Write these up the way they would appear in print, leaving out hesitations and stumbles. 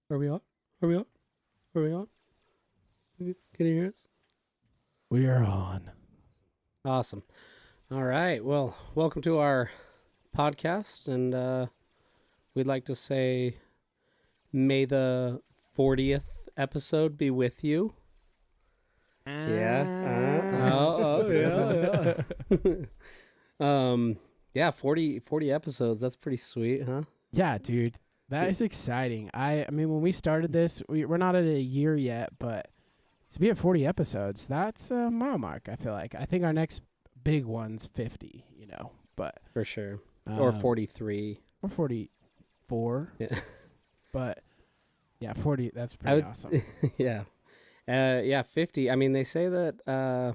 Are we on? Are we on? Are we on? Can you hear us? We are on. Awesome. All right. Well, welcome to our podcast. And we'd like to say, may the 40th episode be with you. Yeah. Yeah, 40 episodes. That's pretty sweet, huh? Yeah, dude. That is exciting. I mean, when we started this, we're not at a year yet, but to be at 40 episodes, that's a mile mark, I feel like. I think our next big one's 50, but... For sure. Or 43. Or 44. Yeah. But, yeah, 40, that's pretty awesome. Yeah. Yeah, 50. I mean, they say that...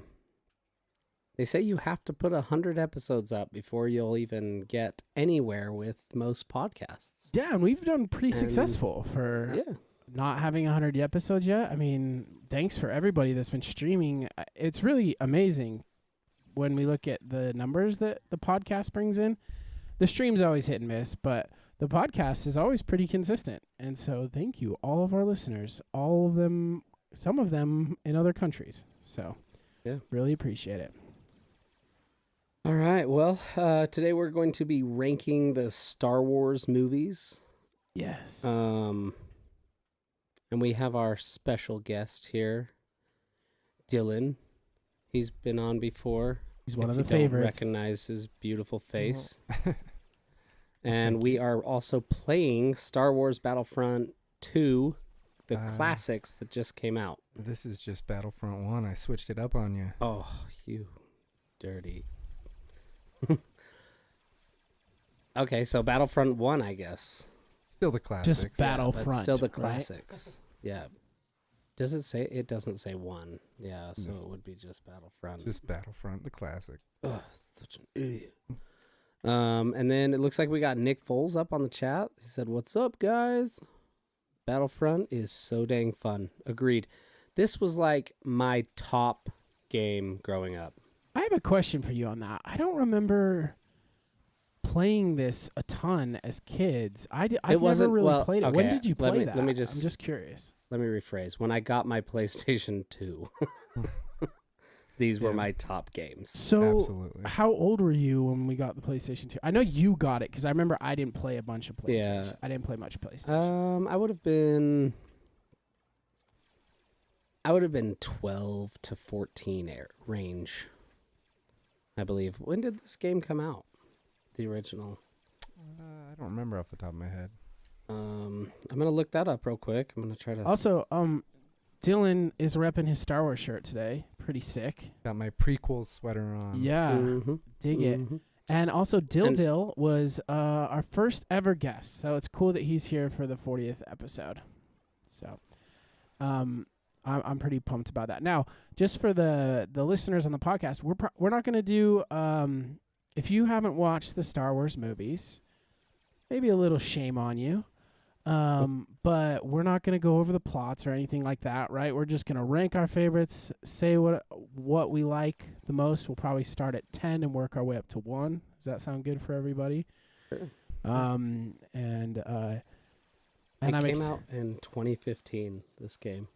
They say you have to put 100 episodes up before you'll even get anywhere with most podcasts. Yeah, and we've done pretty successful for not having 100 episodes yet. I mean, thanks for everybody that's been streaming. It's really amazing when we look at the numbers that the podcast brings in. The stream's always hit and miss, but the podcast is always pretty consistent. And so thank you, all of our listeners, all of them, some of them in other countries. So really appreciate it. All right. Well, today we're going to be ranking the Star Wars movies. Yes. And we have our special guest here, Dylan. He's been on before. He's one of the favorites. Recognize his beautiful face. And we are also playing Star Wars Battlefront 2, the classics that just came out. This is just Battlefront 1. I switched it up on you. Oh, you dirty. Okay, so Battlefront 1, I guess. Still the classics. Just Battlefront. But still the right? classics. Yeah. Does it say? It doesn't say 1. Yeah, so it would be just Battlefront. Just Battlefront, the classic. Ugh, such an idiot. And then it looks like we got Nick Foles up on the chat. He said, "What's up, guys? Battlefront is so dang fun." Agreed. This was like my top game growing up. I have a question for you on that. I don't remember playing this a ton as kids. I've never really played it. Okay, when did you play that? I'm just curious. Let me rephrase. When I got my PlayStation 2, these were my top games. So, Absolutely. How old were you when we got the PlayStation 2? I know you got it because I remember I didn't play a bunch of PlayStation. Yeah. I didn't play much PlayStation. I would have been 12 to 14 range, I believe. When did this game come out? The original. I don't remember off the top of my head. I'm gonna look that up real quick. I'm gonna try to. Also, Dylan is repping his Star Wars shirt today. Pretty sick. Got my prequel sweater on. Yeah, dig it. And also, Dill was our first ever guest, so it's cool that he's here for the 40th episode. So, I'm pretty pumped about that. Now, just for the listeners on the podcast, we're not going to do. If you haven't watched the Star Wars movies, maybe a little shame on you. But we're not going to go over the plots or anything like that, right? We're just going to rank our favorites, say what we like the most. We'll probably start at 10 and work our way up to 1. Does that sound good for everybody? Sure. And it came out in 2015, this game.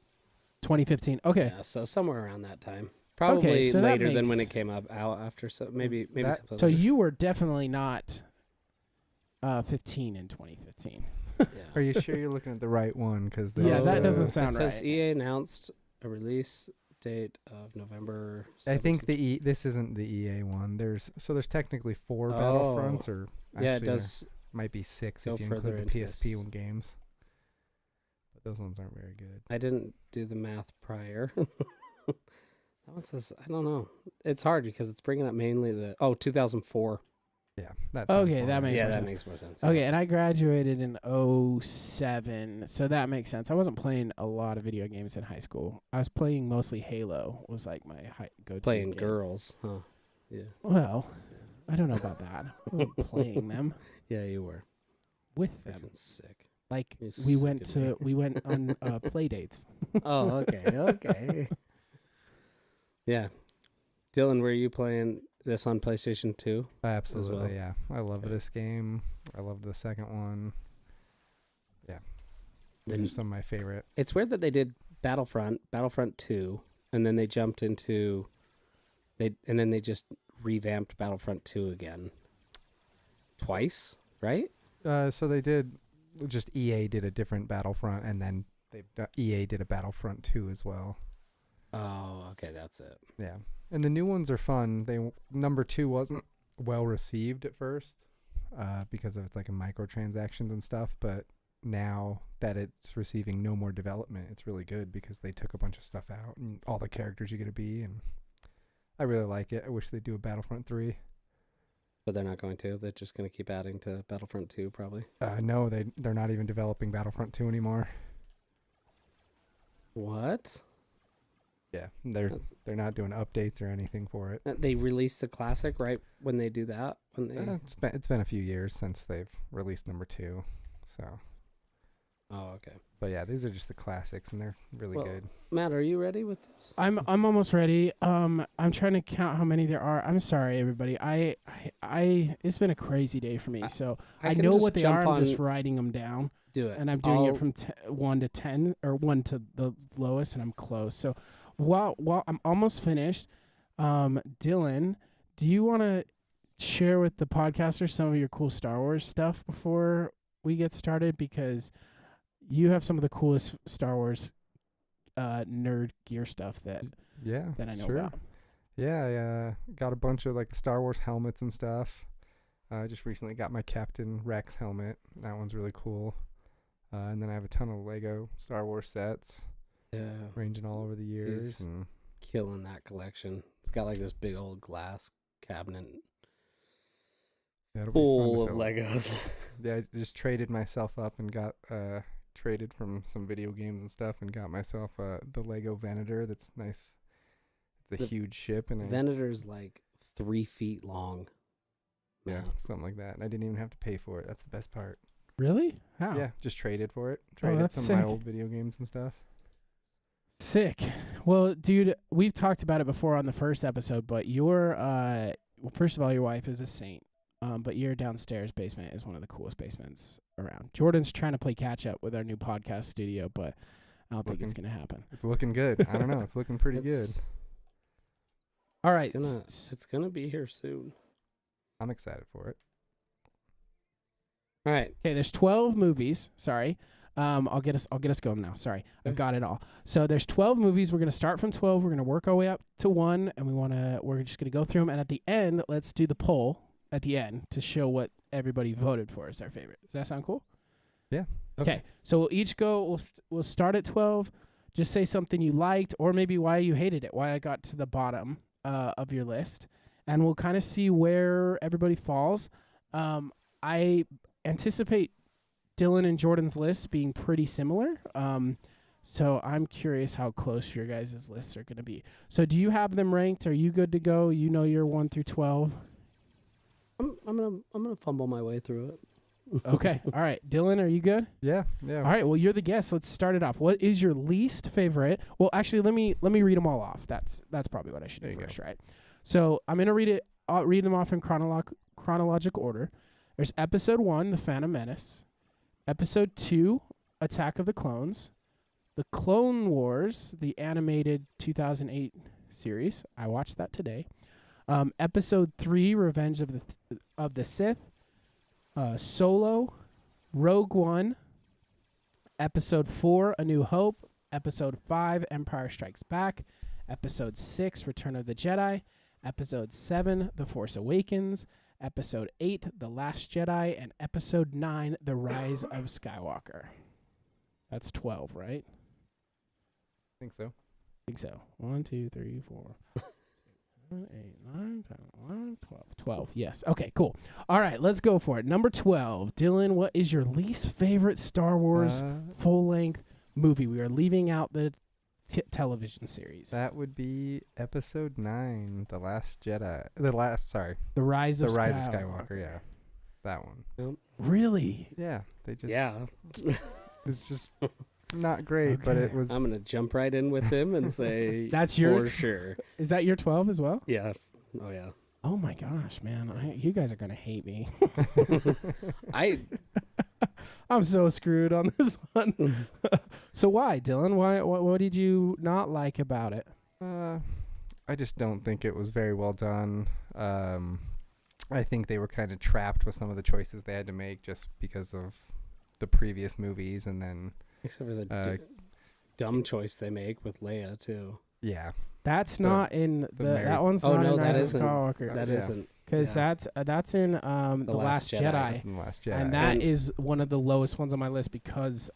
2015. Okay. Yeah, so somewhere around that time. Probably so later than when it came out after. So maybe something So like you were definitely not 15 in 2015. Yeah. Are you sure you're looking at the right one? Because that doesn't sound It right. says EA announced a release date of November 17th. I think this isn't the EA one. There's technically 4 Battlefronts, or actually it does there might be 6 go if you further include the into PSP this. games. But those ones aren't very good. I didn't do the math prior. That one says, I don't know. It's hard because it's bringing up mainly 2004. Yeah, that's Okay, that makes Yeah, more that sense. makes more sense. Okay, and I graduated in 07, so that makes sense. I wasn't playing a lot of video games in high school. I was playing mostly Halo, was like my go-to Playing game. girls, huh? Yeah. Well, I don't know about that. I wasn't playing them Yeah, you were. with them. Freaking sick. Like You we sick went on play dates. Oh, okay. Yeah. Dylan, were you playing this on PlayStation 2? Absolutely, well? yeah. I love Okay. this game. I love the second one. Yeah. These are some of my favorite. It's weird that they did Battlefront 2, and then they jumped into and then they just revamped Battlefront 2 again. Twice, right? So they did just EA did a different Battlefront, and then EA did a Battlefront 2 as well. Oh, okay, that's it. Yeah, and the new ones are fun. Number 2 wasn't well received at first because of it's like a microtransactions and stuff, but now that it's receiving no more development, it's really good because they took a bunch of stuff out and all the characters you get to be, and I really like it. I wish they'd do a Battlefront 3. But they're not going to. They're just going to keep adding to Battlefront 2 probably. No, they're not even developing Battlefront 2 anymore. What? Yeah, they're not doing updates or anything for it. They released the classic right when they do that. It's been a few years since they've released number 2, so. Oh, okay. But yeah, these are just the classics, and they're really good. Matt, are you ready with this? I'm almost ready. I'm trying to count how many there are. I'm sorry, everybody. I it's been a crazy day for me. So I know what they are. I'm just writing them down. Do it. And I'm doing it from 1 to 10, or 1 to the lowest, and I'm close. So while I'm almost finished, Dylan, do you want to share with the podcasters some of your cool Star Wars stuff before we get started? Because you have some of the coolest Star Wars nerd gear stuff that I know about. Yeah, I got a bunch of like Star Wars helmets and stuff. I just recently got my Captain Rex helmet. That one's really cool. And then I have a ton of Lego Star Wars sets. Yeah. Ranging all over the years. He's killing that collection. It's got like this big old glass cabinet full of Legos. Yeah, I just traded myself up and got traded from some video games and stuff and got myself the Lego Venator. That's nice. It's a huge ship, and Venator's like 3 feet long. Yeah, something like that. And I didn't even have to pay for it. That's the best part. Really? How? Yeah, just traded for it. That's some sick. of my old video games and stuff. Sick. Well, dude, we've talked about it before on the first episode, but first of all, your wife is a saint. But your downstairs basement is one of the coolest basements around. Jordan's trying to play catch up with our new podcast studio, but I don't think it's going to happen. It's looking good. I don't know. It's looking pretty good. All right. It's going to be here soon. I'm excited for it. All right. Okay, there's 12 movies. Sorry. I'll get us going now. Sorry. I've got it all. So there's 12 movies. We're going to start from 12. We're going to work our way up to 1, and we're just going to go through them, and at the end, let's do the poll at the end to show what everybody voted for as their favorite. Does that sound cool? Yeah. Okay. So we'll each go. We'll start at 12. Just say something you liked, or maybe why you hated it, why I got to the bottom of your list, and we'll kind of see where everybody falls. I anticipate Dylan and Jordan's lists being pretty similar. So I'm curious how close your guys' lists are going to be. So do you have them ranked? Are you good to go? You know your 1 through 12. I'm gonna fumble my way through it. Okay. All right. Dylan, are you good? Yeah. All right. Well, you're the guest. Let's start it off. What is your least favorite? Well, actually, let me read them all off. That's probably what I should do first, right? So I'm gonna read it. I'll read them off in chronological order. There's Episode 1, The Phantom Menace. Episode 2, Attack of the Clones. The Clone Wars, the animated 2008 series. I watched that today. Episode 3, Revenge of the Sith. Solo. Rogue One. Episode 4, A New Hope. Episode 5, Empire Strikes Back. Episode 6, Return of the Jedi. Episode 7, The Force Awakens. Episode 8, The Last Jedi. And Episode 9, The Rise of Skywalker. That's 12, right? I think so. 1, 2, 3, 4, 7, 8, 9, 10, 11, 12. 12, yes. Okay, cool. All right, let's go for it. Number 12. Dylan, what is your least favorite Star Wars full-length movie? We are leaving out the television series. That would be Episode 9, The Rise of Skywalker, yeah. That one. Yep. Really? Yeah, they just... Yeah. It's just not great, but it was... I'm going to jump right in with him and say that's yours? For sure. Is that your 12 as well? Yeah. Oh, yeah. Oh, my gosh, man. You guys are going to hate me. I'm so screwed on this one. So why, Dylan? Why? What did you not like about it? I just don't think it was very well done. I think they were kind of trapped with some of the choices they had to make just because of the previous movies, and then Except for the dumb choice they make with Leia too. yeah, That's not in the Mary- that one's Oh, not no, in that Rise of isn't. Skywalker. That Yeah. isn't. Because yeah. that's in The Last Jedi. that's in the Last Jedi. And that And- is one of the lowest ones on my list because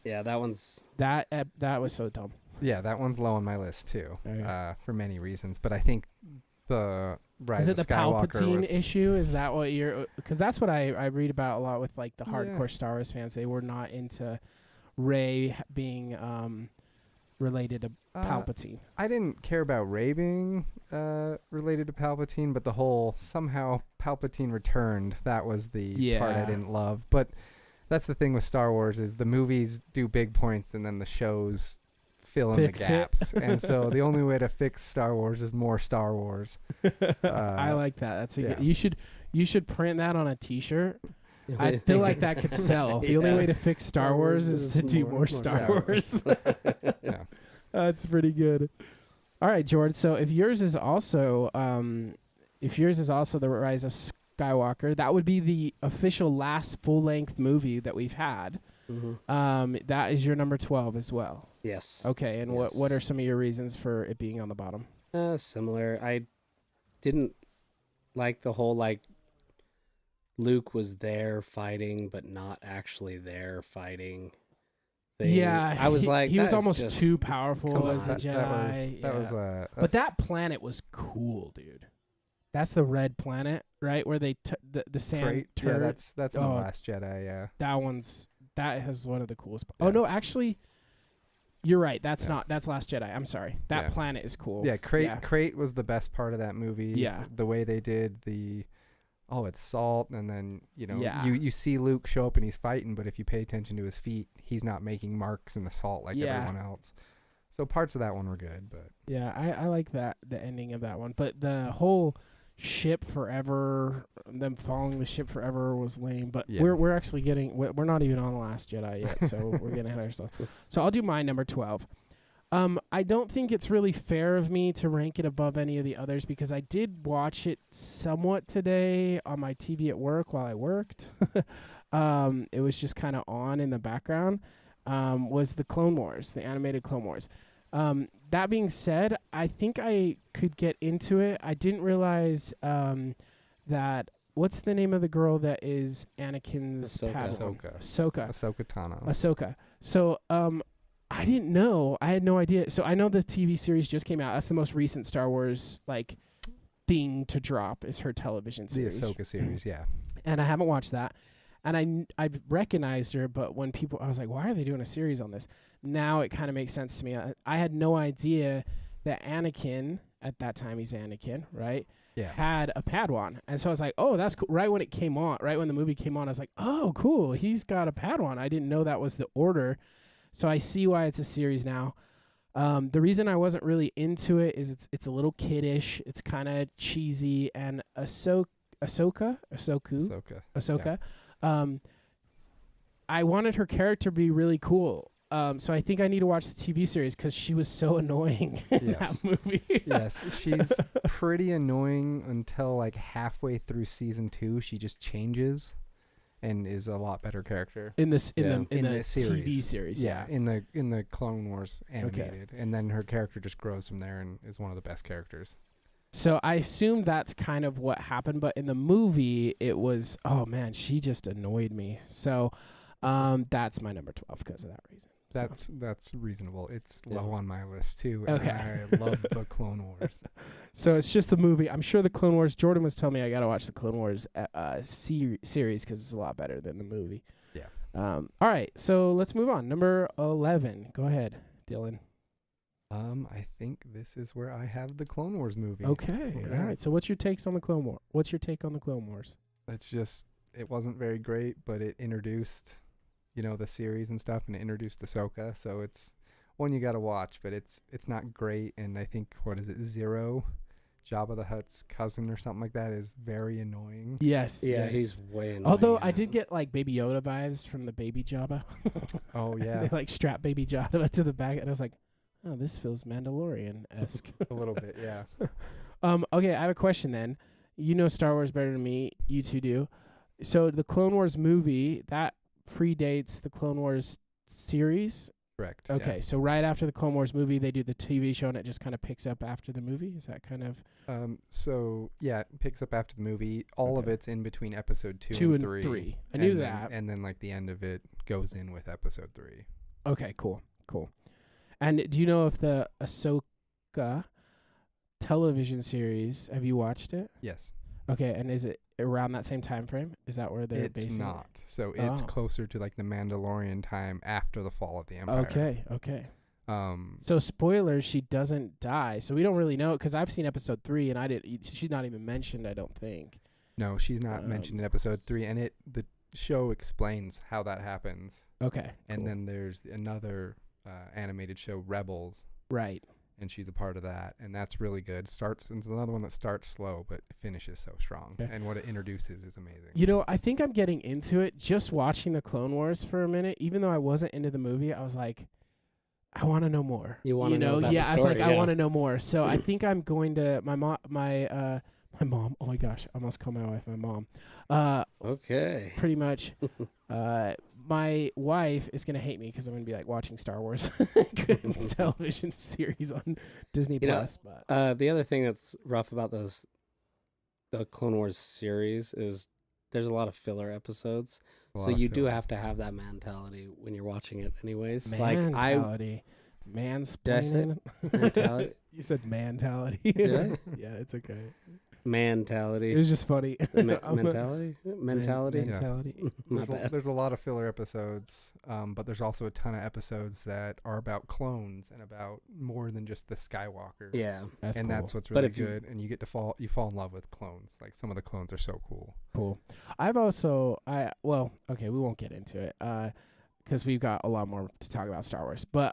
Yeah, that one's. that was so dumb. yeah, that one's low on my list too, Okay. for many reasons. But I think the Rise Is it of the Skywalker Palpatine was, issue? Is that what you're? Because that's what I read about a lot with like the Yeah. hardcore Star Wars fans. They were not into Rey being related to Palpatine. I didn't care about Rey being related to Palpatine, but the whole somehow Palpatine returned, that was the part I Yeah. didn't love. But that's the thing with Star Wars is the movies do big points and then the shows fill in Fix the it. gaps. And so the only way to fix Star Wars is more Star Wars. I like that. That's a yeah. good, you should print that on a T-shirt. I feel like that could sell. The only Yeah. way to fix Star Wars is to do more Star Wars. Yeah. That's pretty good. All right, George. So if yours is also the Rise of Skywalker, that would be the official last full-length movie that we've had. Mhm. That is your number 12 as well. Yes. Okay, and Yes. what are some of your reasons for it being on the bottom? Similar. I didn't like the whole Luke was there fighting, but not actually there fighting. Thing. Yeah, I was like, he was that is almost just- too powerful come as a on. Jedi. That was yeah. But that's- that planet was cool, dude. That's the red planet, right? Where they the sand great. Yeah, turd. that's in the Oh. Last Jedi. Yeah. That has one of the coolest. Yeah. Oh no, actually, you're right. That's Yeah. not. That's Last Jedi. I'm sorry. That Yeah. planet is cool. Yeah, Crate Yeah. Crate was the best part of that movie. Yeah. The way they did it's salt, and then Yeah. you see Luke show up and he's fighting, but if you pay attention to his feet, he's not making marks in the salt like Yeah. everyone else. So parts of that one were good, but Yeah, I like that, the ending of that one. But the whole ship forever, them following the ship forever was lame. But Yeah. we're actually getting, we're not even on the Last Jedi yet, so we're getting ahead of ourselves. So I'll do my number 12. I don't think it's really fair of me to rank it above any of the others because I did watch it somewhat today on my TV at work while I worked. It was just kind of on in the background. Was the Clone Wars, the animated Clone Wars. That being said, I think I could get into it. I didn't realize that. What's the name of the girl that is Anakin's Ahsoka. Padawan? Ahsoka Tano. Ahsoka. So, I didn't know. I had no idea. So I know the TV series just came out. That's the most recent Star Wars thing to drop is her television The series. Ahsoka series, yeah. And I haven't watched that. And I've recognized her, but when I was like, why are they doing a series on this? Now it kind of makes sense to me. I had no idea that Anakin, at that time he's Anakin, right? Yeah. Had a Padawan. And so I was like, oh, that's cool. Right when it came on, right when the movie came on, I was like, oh, cool. He's got a Padawan. I didn't know that was the order. So I see why it's a series now. The reason I wasn't really into it is it's a little kiddish. It's kind of cheesy. And Ahsoka. I wanted her character to be really cool. So I think I need to watch the TV series because she was so annoying in Yes. that movie. Yes, she's pretty annoying until halfway through season 2. She just changes and is a lot better character. In the In the TV series. series, yeah. In the Clone Wars animated, and then her character just grows from there and is one of the best characters. So I assume that's kind of what happened, but in the movie, it was, oh man, she just annoyed me. So that's my number 12 because of that reason. So. That's reasonable. It's Yeah. low on my list too. Okay. And I love the Clone Wars. So it's just the movie. I'm sure the Clone Wars. Jordan was telling me I got to watch the Clone Wars series because it's a lot better than the movie. Yeah. All right. So let's move on. Number 11. Go ahead, Dylan. I think this is where I have the Clone Wars movie. Okay. Yeah. All right. So what's your takes on the Clone Wars? What's your take on the Clone Wars? It's just it wasn't very great, but it introduced, the series and stuff, and it introduced Ahsoka. So it's one you got to watch, but it's not great. And I think Zero Jabba the Hutt's cousin or something like that is very annoying. Yes. Yeah, yes. he's way annoying. Although I yeah. did get like Baby Yoda vibes from the Baby Jabba. Oh yeah, They like strap Baby Jabba to the back, and I was like, oh, this feels Mandalorian-esque. a little bit. Yeah. Okay, I have a question then. You know Star Wars better than me. You two do. So the Clone Wars movie, that predates the Clone Wars series? Correct. yeah. Okay, so right after the Clone Wars movie, they do the TV show, and it just kind of picks up after the movie? Is that kind of... So yeah, it picks up after the movie. All of Okay. it's in between episode 2 2 and and 3. 3. I knew and that. Then, and then like the end of it goes in with episode 3. Okay, cool. And do you know if the Ahsoka television series, have you watched it? Yes. Okay, and is it around that same time frame? Is that where they're It's basing it? not. So it's Oh. closer to like the Mandalorian time after the fall of the Empire. Okay. Um, So spoilers, she doesn't die. So we don't really know because I've seen episode 3 and she's not even mentioned, I don't think. no, she's not mentioned in episode 3, and the show explains how that happens. Okay. And cool. then there's another animated show, Rebels, Right. and she's a part of that, and that's really good. It's another one that starts slow but finishes so strong, Okay. and what it introduces is amazing. You know, I think I'm getting into it just watching the Clone Wars for a minute. Even though I wasn't into the movie, I was like, I want to know more. You wanna know about yeah, the I was like, story, I yeah. want to know more. So I think I'm going to my mom. Oh my gosh, I almost called my wife my mom. Okay. Pretty much. My wife is gonna hate me because I'm gonna be like watching Star Wars television series on Disney You know, Plus. But The other thing that's rough about the Clone Wars series is there's a lot of filler episodes. A So lot of you do filler. have to have that mentality when you're watching it anyways. Like mentality, Did I say mansplaining. mentality. You said mentality. Did I? Yeah, it's okay. Mentality. It was just funny. I'm a- Mentality? Mentality? Yeah. mentality. My bad. There's a lot of filler episodes, but there's also a ton of episodes that are about clones and about more than just the Skywalker. Yeah. That's and cool. that's what's But really if you- good, and you get to fall in love with clones. Like some of the clones are so cool. Cool. I've also okay, we won't get into it because we've got a lot more to talk about Star Wars. But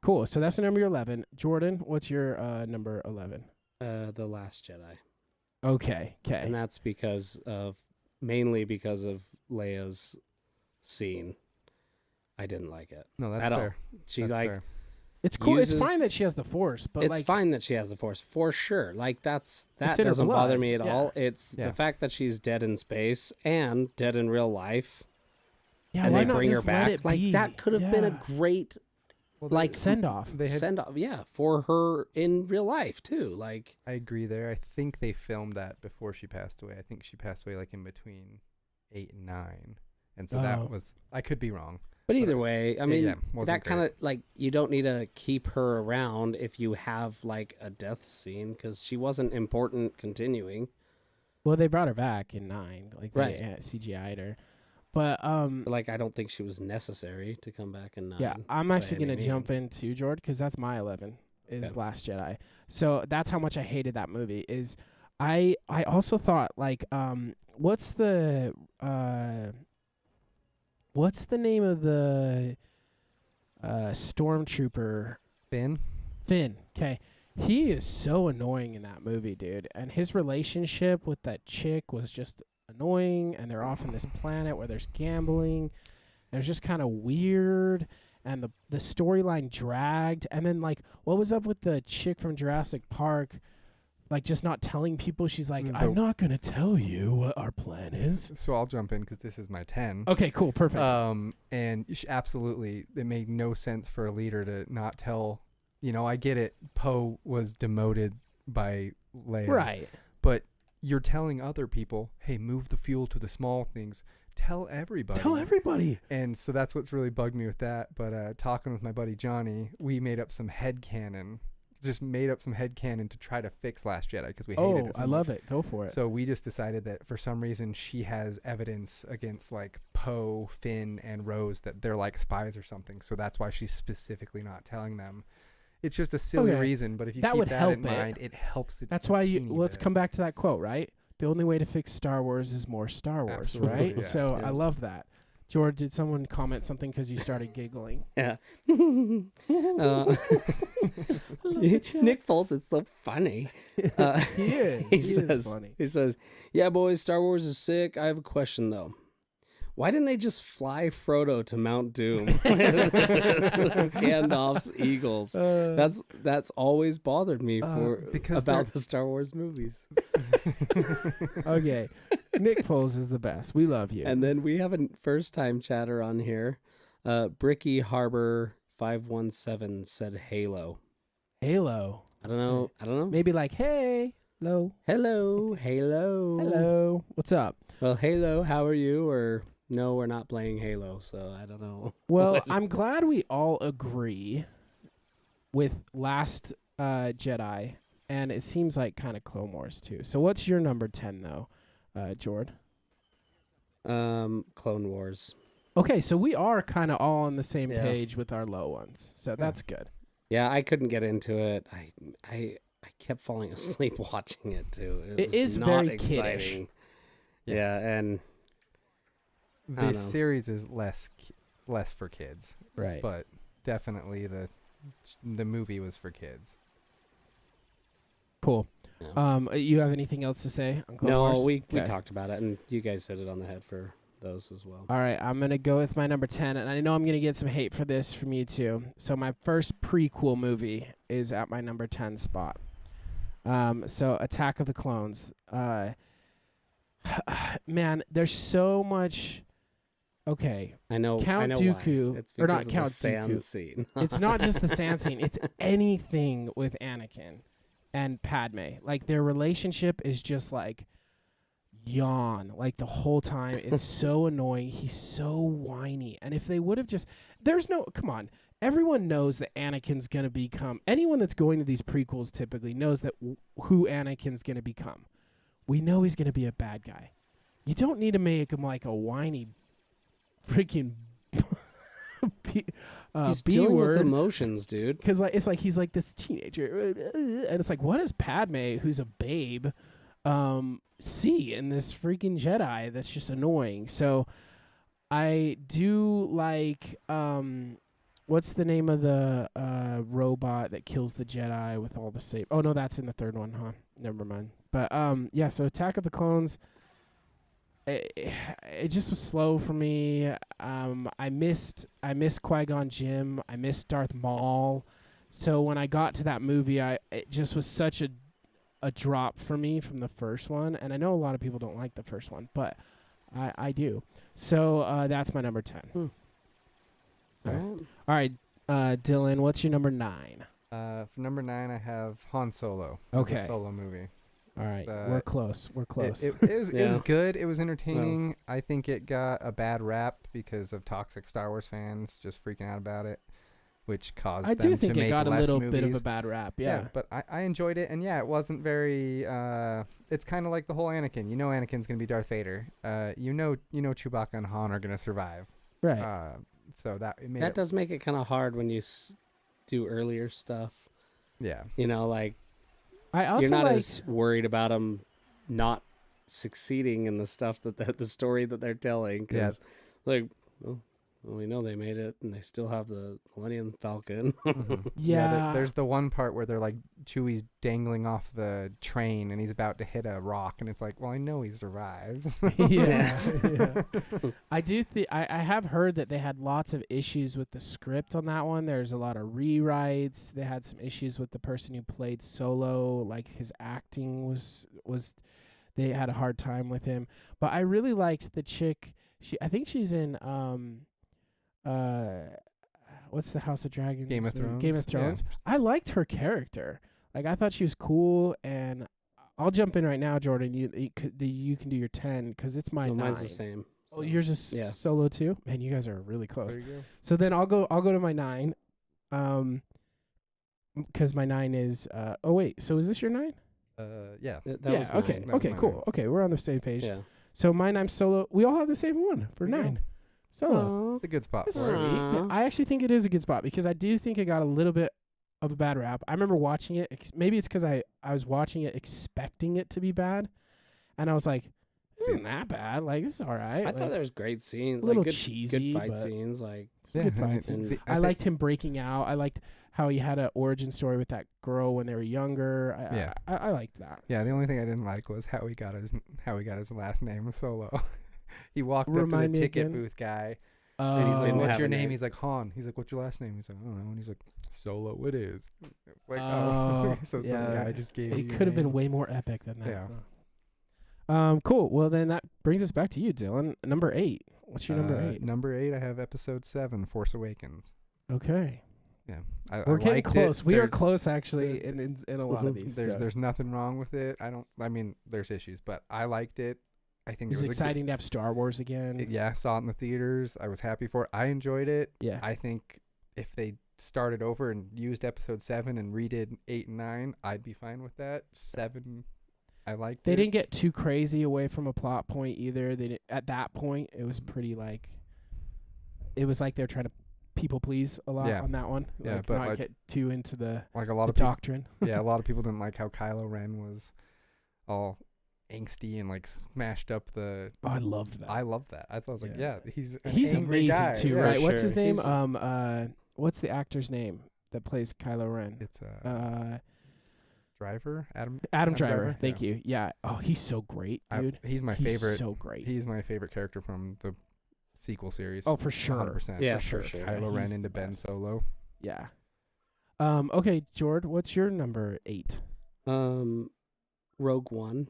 cool. So that's the number 11. Jordan, what's your number 11? The Last Jedi. Okay. And that's mainly because of Leia's scene. I didn't like it. No, that's At all. fair. She That's like fair. It's cool. It's uses- fine that she has the Force, but it's like fine that she has the Force for sure. Like that It's in her doesn't bother blood, me at yeah. all. It's Yeah. the fact that she's dead in space and dead in real life, yeah, and why they not bring her just let back. it Like be? that could have been a Yeah. great Well, like send off. They had, send off. Yeah, for her in real life too. Like I agree there. I think they filmed that before she passed away. I think she passed away like in between 8 and 9, and so Oh. that was. I could be wrong. But either way, I mean, yeah, wasn't that kind great. of like you don't need to keep her around if you have like a death scene because she wasn't important continuing. Well, they brought her back in 9, like Right. they CGI'd her. But But, like, I don't think she was necessary to come back in 9. yeah, I'm by actually any gonna jump means. into Jordan because that's my 11 is Yeah. Last Jedi. So that's how much I hated that movie. Is I also thought like what's the name of the stormtrooper? Finn. Finn. Okay. He is so annoying in that movie, dude. And his relationship with that chick was just annoying. And they're off on this planet where there's gambling. And it was just kind of weird. And the storyline dragged. And then, like, what was up with the chick from Jurassic Park? Like, just not telling people. She's like, I'm not going to tell you what our plan is. So I'll jump in because this is my 10. Okay, cool. Perfect. And absolutely, it made no sense for a leader to not tell. You know, I get it. Poe was demoted by Leia. right. But you're telling other people, hey, move the fuel to the small things. Tell everybody. Tell everybody. And so that's what's really bugged me with that. But talking with my buddy Johnny, we made up some headcanon. Just made up some headcanon to try to fix Last Jedi because we hated it so I much. love it. Go for it. So we just decided that for some reason she has evidence against like Poe, Finn, and Rose that they're like spies or something. So that's why she's specifically not telling them. It's just a silly Okay. reason, but if you That keep would that help in it. mind, it helps it. That's a why teeny let's bit. come back to that quote, right? The only way to fix Star Wars is more Star Wars, Absolutely, right? yeah, So yeah. I love that. George, did someone comment something because you started giggling? Yeah. Love the chat. Nick Foles is so funny. He is. He He is says, funny. he says, yeah, boys, Star Wars is sick. I have a question, though. Why didn't they just fly Frodo to Mount Doom? Gandalf's eagles. That's always bothered me because about the Star Wars movies. Okay. Nick Foles is the best. We love you. And then we have a first-time chatter on here. Bricky Harbor 517 said Halo. Halo. I don't know. Maybe like, hey, hello, Halo. hello. What's up? Well, Halo, how are you? Or no, we're not playing Halo, so I don't know. Well, I'm glad we all agree with Last Jedi, and it seems like kind of Clone Wars too. So what's your number 10 though, Jord? Clone Wars. Okay, so we are kind of all on the same Yeah. page with our low ones. So that's good. Yeah, I couldn't get into it. I kept falling asleep watching it too. It was is not very exciting. kiddish. Yeah, and I The don't know. series is less for kids, Right. but definitely the movie was for kids. Cool. yeah. You have anything else to say on Clone no, Wars? we Okay. talked about it, and you guys hit it on the head for those as well. All right, I'm going to go with my number 10, and I know I'm going to get some hate for this from you too. So my first prequel movie is at my number 10 spot. So Attack of the Clones. Man, there's so much. Okay, I know. Count I know Dooku- why. It's or not because of Count the sand Dooku. scene. it's not just the sand scene. It's anything with Anakin and Padme. Like their relationship is just like yawn like the whole time. It's so annoying. He's so whiny. And if they would have just, come on. Everyone knows that Anakin's going to become, anyone that's going to these prequels typically knows that who Anakin's going to become. We know he's going to be a bad guy. You don't need to make him like a whiny freaking He's B dealing with word. emotions, dude. Because like, it's like he's like this teenager. And it's like, what does Padme, who's a babe, see in this freaking Jedi that's just annoying? So I do like, what's the name of the robot that kills the Jedi with all the saber? Oh, no, that's in the third one, huh? Never mind. But yeah, so Attack of the Clones, it just was slow for me. I missed Qui-Gon Jinn. I missed Darth Maul. So when I got to that movie, it just was such a drop for me from the first one. And I know a lot of people don't like the first one, but I do. So that's my number 10. So, All right. all right, Dylan, what's your number 9? For number 9, I have Han Solo. Okay. The Solo movie. All right, Uh, we're close. We're close. It was Yeah. good. It was entertaining. I think it got a bad rap because of toxic Star Wars fans just freaking out about it, which caused I them do think to it make got a less little movies. bit of a bad rap. Yeah. But I enjoyed it, and yeah, it wasn't very. It's kind of like the whole Anakin. You know, Anakin's gonna be Darth Vader. You know, Chewbacca and Han are gonna survive. Right. So that it made That it, does make it kind of hard when you do earlier stuff. yeah. You know, like I also you're not like. as worried about them not succeeding in the stuff that the story that they're telling. Because, like, well, we know they made it, and they still have the Millennium Falcon. Mhm. Yeah. There's the one part where they're like Chewie's dangling off the train, and he's about to hit a rock, and it's like, well, I know he survives. yeah. Yeah. I do think I have heard that they had lots of issues with the script on that one. There's a lot of rewrites. They had some issues with the person who played Solo, like his acting was they had a hard time with him. But I really liked the chick. I think she's in what's the House of Dragons? Game of Thrones. Game of Yeah. Thrones. I liked her character. Like I thought she was cool, and I'll jump in right now, Jordan. You can do your 10 because it's my No, 9. mine's the same. Oh, yours is Yeah. Solo too. Man, you guys are really close. There you go. So then I'll go to my 9, because my 9 is. Oh wait, so is this your 9? Yeah. That Yeah. was Okay. 9. That was Okay. my Cool. 9. Okay, we're on the same page. Yeah. So mine, I'm Solo. We all have the same one for There you go. 9. Solo. It's a good spot That's for sweet. it. Aw. I actually think it is a good spot because I do think it got a little bit of a bad rap. I remember watching it. Maybe it's because I was watching it expecting it to be bad, and I was like, this isn't that bad. Like, this is all right. I thought Like, there was great scenes, a little like cheesy, good fight but scenes. Like some good I mean, fights. and I liked him breaking out. I liked how he had an origin story with that girl when they were younger. Yeah. I liked that. Yeah, the only thing I didn't like was how he got his last name Solo. He walked up to Remind the me ticket again? booth guy, Oh, and he's like, Didn't "What's have your a name?" name. He's like, "Han." He's like, "What's your last name?" He's like, "I don't know." And he's like, "Solo, it is." It's like, Oh, so some yeah. guy just gave. it you your could have been name. way more epic than that. Yeah. Cool. Well, then that brings us back to you, Dylan. Number 8. What's your number 8? Number 8, I have Episode 7, Force Awakens. Okay. Yeah, We're I getting liked close. It. We are There's- close, actually, in a lot of these. There's nothing wrong with it. I mean, there's issues, but I liked it. I think It was a good- exciting to have Star Wars again. Yeah, saw it in the theaters. I was happy for it. I enjoyed it. Yeah. I think if they started over and used Episode 7 and redid 8 and 9, I'd be fine with that. 7, I liked They it. didn't get too crazy away from a plot point either. At that point, it was pretty like, it was like they're trying to people please a lot Yeah. on that one. Yeah, like, but not like- get too into the Like a lot of doctrine. people, yeah, a lot of people didn't like how Kylo Ren was all angsty and like smashed up the. Oh, I loved that. I loved that. I thought I was like, Yeah. yeah, he's an He's angry amazing guy. too, Yeah. right? For What's his sure. name? He's- What's the actor's name that plays Kylo Ren? It's Adam Adam. Driver. Driver? Thank you. Yeah. Oh, he's so great, dude. He's my He's favorite. so great. He's my favorite character from the sequel series. Oh, for sure. 100%. Yeah, for for sure. Kylo Ren He's into the Ben best. Solo. Yeah. Okay, Jord, what's your number 8? Rogue One.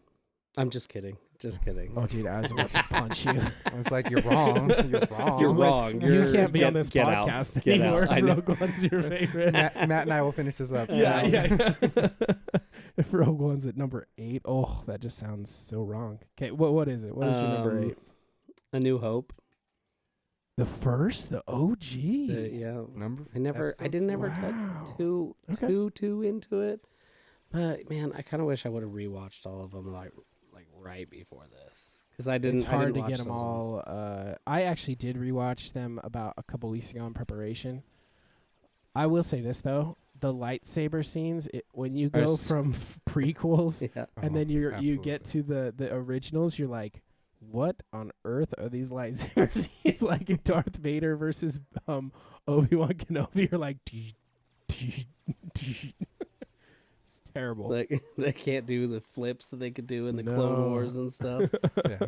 I'm just kidding. Just kidding. Oh, dude, I was about to punch you. I was like, you're wrong. You're wrong. You're wrong. You You're- can't be on this get out. podcast Get anymore. out. I know. Rogue One's your favorite. Matt and I will finish this up. Yeah, yeah. If Rogue One's at number 8, oh, that just sounds so wrong. Okay, what is it? What is your number 8? A New Hope. The first, the OG. Yeah. I didn't ever Wow. get too Okay. too into it. But man, I kind of wish I would have rewatched all of them like right before this because I didn't. It's hard I didn't to watch get them those ones. all. I actually did rewatch them about a couple weeks ago in preparation. I will say this though: the lightsaber scenes, when you Are go s- from prequels Yeah. and then you get to the originals, you're like, what on earth are these lightsabers? It's like Darth Vader versus Obi-Wan Kenobi. You're like, it's terrible. Like they can't do the flips that they could do in the No. Clone Wars and stuff. Yeah,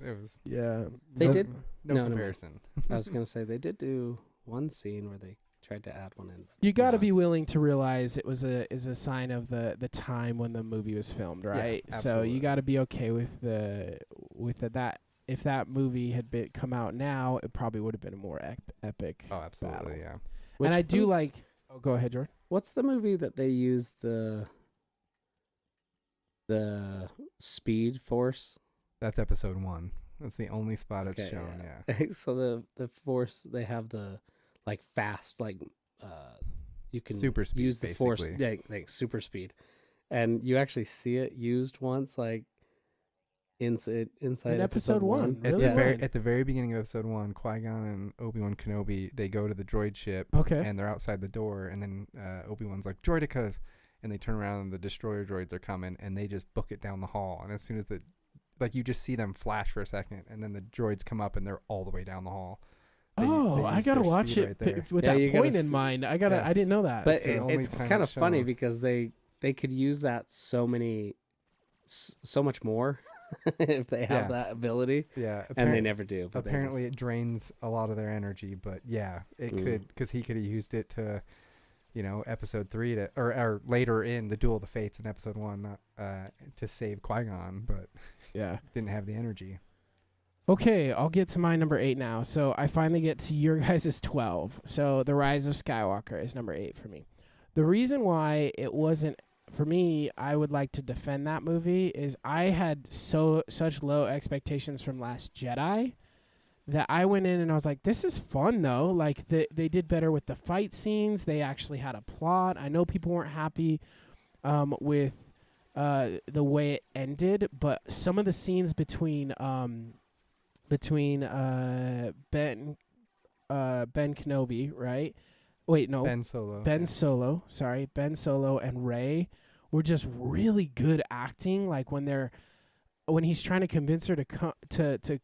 it was Yeah, They Nope. did. no No, no. comparison. I was gonna say they did do one scene where they tried to add one in. But You got to no, be it's- willing to realize it was a sign of the time when the movie was filmed, right? So absolutely. you got to be okay with that. If that movie had come out now, it probably would have been a more epic. Oh, absolutely, battle. yeah. Which And I do one's- like. Oh, go ahead, Jordan. What's the movie that they used the Speed Force? That's Episode 1. That's the only spot it's shown. Yeah. So the Force, they have the like fast, like you can Super speed, use the Force, basically. like super speed, and you actually see it used once, like inside In episode one, At Really? the very beginning of Episode 1, Qui-Gon and Obi-Wan Kenobi, they go to the droid ship Okay. and they're outside the door, and then Obi-Wan's like, "Droidicas," and they turn around and the destroyer droids are coming, and they just book it down the hall, and as soon as you just see them flash for a second, and then the droids come up and they're all the way down the hall. They I use gotta their watch speed it right there. with Yeah, that you gotta point in s- mind. I Yeah. didn't know that. But the only it's time kind of it's funny shown. because they could use that so much more if they have Yeah. that ability, Yeah, and they never do. But apparently it drains a lot of their energy, but yeah, it Mm. could, because he could have used it to, Episode 3 or later in the Duel of the Fates in Episode 1, to save Qui-Gon, but yeah. didn't have the energy. Okay, I'll get to my number 8 now. So I finally get to your guys' 12. So The Rise of Skywalker is number 8 for me. The reason why it wasn't for me, I would like to defend that movie, is I had such low expectations from Last Jedi that I went in and I was like, this is fun though. Like they did better with the fight scenes. They actually had a plot. I know people weren't happy with the way it ended, but some of the scenes between Ben Kenobi, right? Wait, no. Ben Solo. Ben yeah. Solo, sorry, Ben Solo and Rey were just really good acting. Like when when he's trying to convince her to come to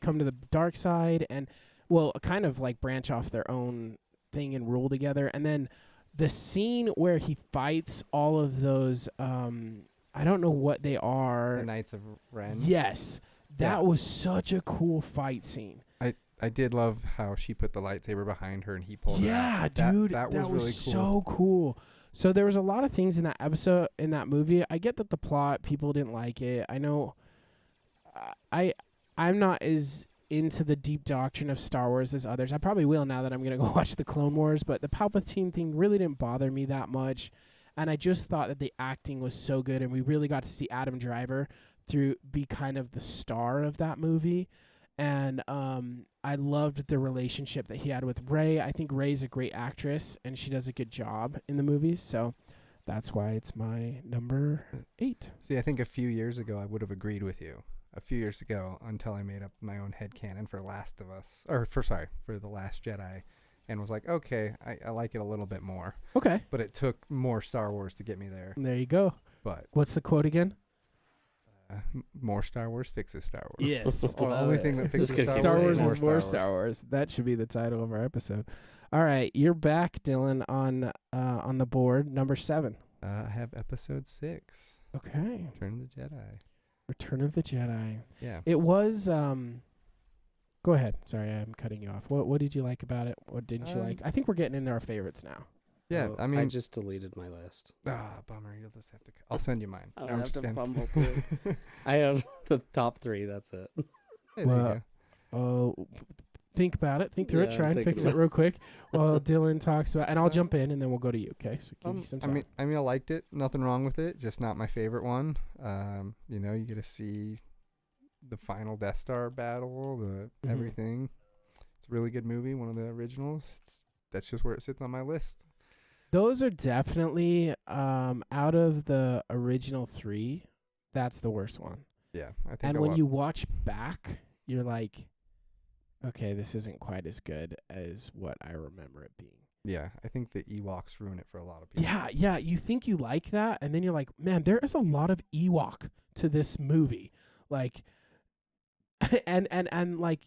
come to the dark side, and well, kind of like branch off their own thing and rule together. And then the scene where he fights all of those I don't know what they are. The Knights of Ren. Yes. That Yeah. was such a cool fight scene. I did love how she put the lightsaber behind her and he pulled it Yeah, out. dude. That was really cool. so cool. So there was a lot of things in that episode, in that movie. I get that the plot, people didn't like it. I know I'm not as into the deep doctrine of Star Wars as others. I probably will now that I'm going to go watch the Clone Wars, but the Palpatine thing really didn't bother me that much. And I just thought that the acting was so good, and we really got to see Adam Driver be kind of the star of that movie. And I loved the relationship that he had with Rey. I think Rey's a great actress, and she does a good job in the movies. So that's why it's my number 8. See, I think a few years ago I would have agreed with you. A few years ago, until I made up my own headcanon for Last of Us, or for The Last Jedi, and was like, okay, I like it a little bit more. Okay. But it took more Star Wars to get me there. There you go. But What's the quote again? more Star Wars fixes Star Wars. Yes. Or the only thing that fixes Just Star kidding. Wars Wars is more Star Wars. That should be the title of our episode. All right, you're back, Dylan, on the board, number 7. I have episode 6. Okay. Return of the Jedi. Return of the Jedi. Yeah. It was go ahead. Sorry, I'm cutting you off. What did you like about it? What didn't you like? I think we're getting into our favorites now. Yeah, Oh, I mean, I just deleted my list. bummer. You'll just have to. I'll send you mine. I'll No, I'm have just to kidding. fumble through. I have the top 3. That's it. Hey, there Well, you go. Oh, think about it. Think through it. Yeah, Try I'm and fix thinking it real quick while Dylan talks about. And I'll Uh, jump in, and then we'll go to you. Okay? So give you some I time. mean, I liked it. Nothing wrong with it. Just not my favorite one. You get to see the final Death Star battle, Mhm. everything. It's a really good movie. One of the originals. That's just where it sits on my list. Those are definitely out of the original 3. That's the worst one. Yeah, I think. And when you watch back, you're like, okay, this isn't quite as good as what I remember it being. yeah, I think the Ewoks ruin it for a lot of people. Yeah. You think you like that, and then you're like, man, there is a lot of Ewok to this movie. Like, and like,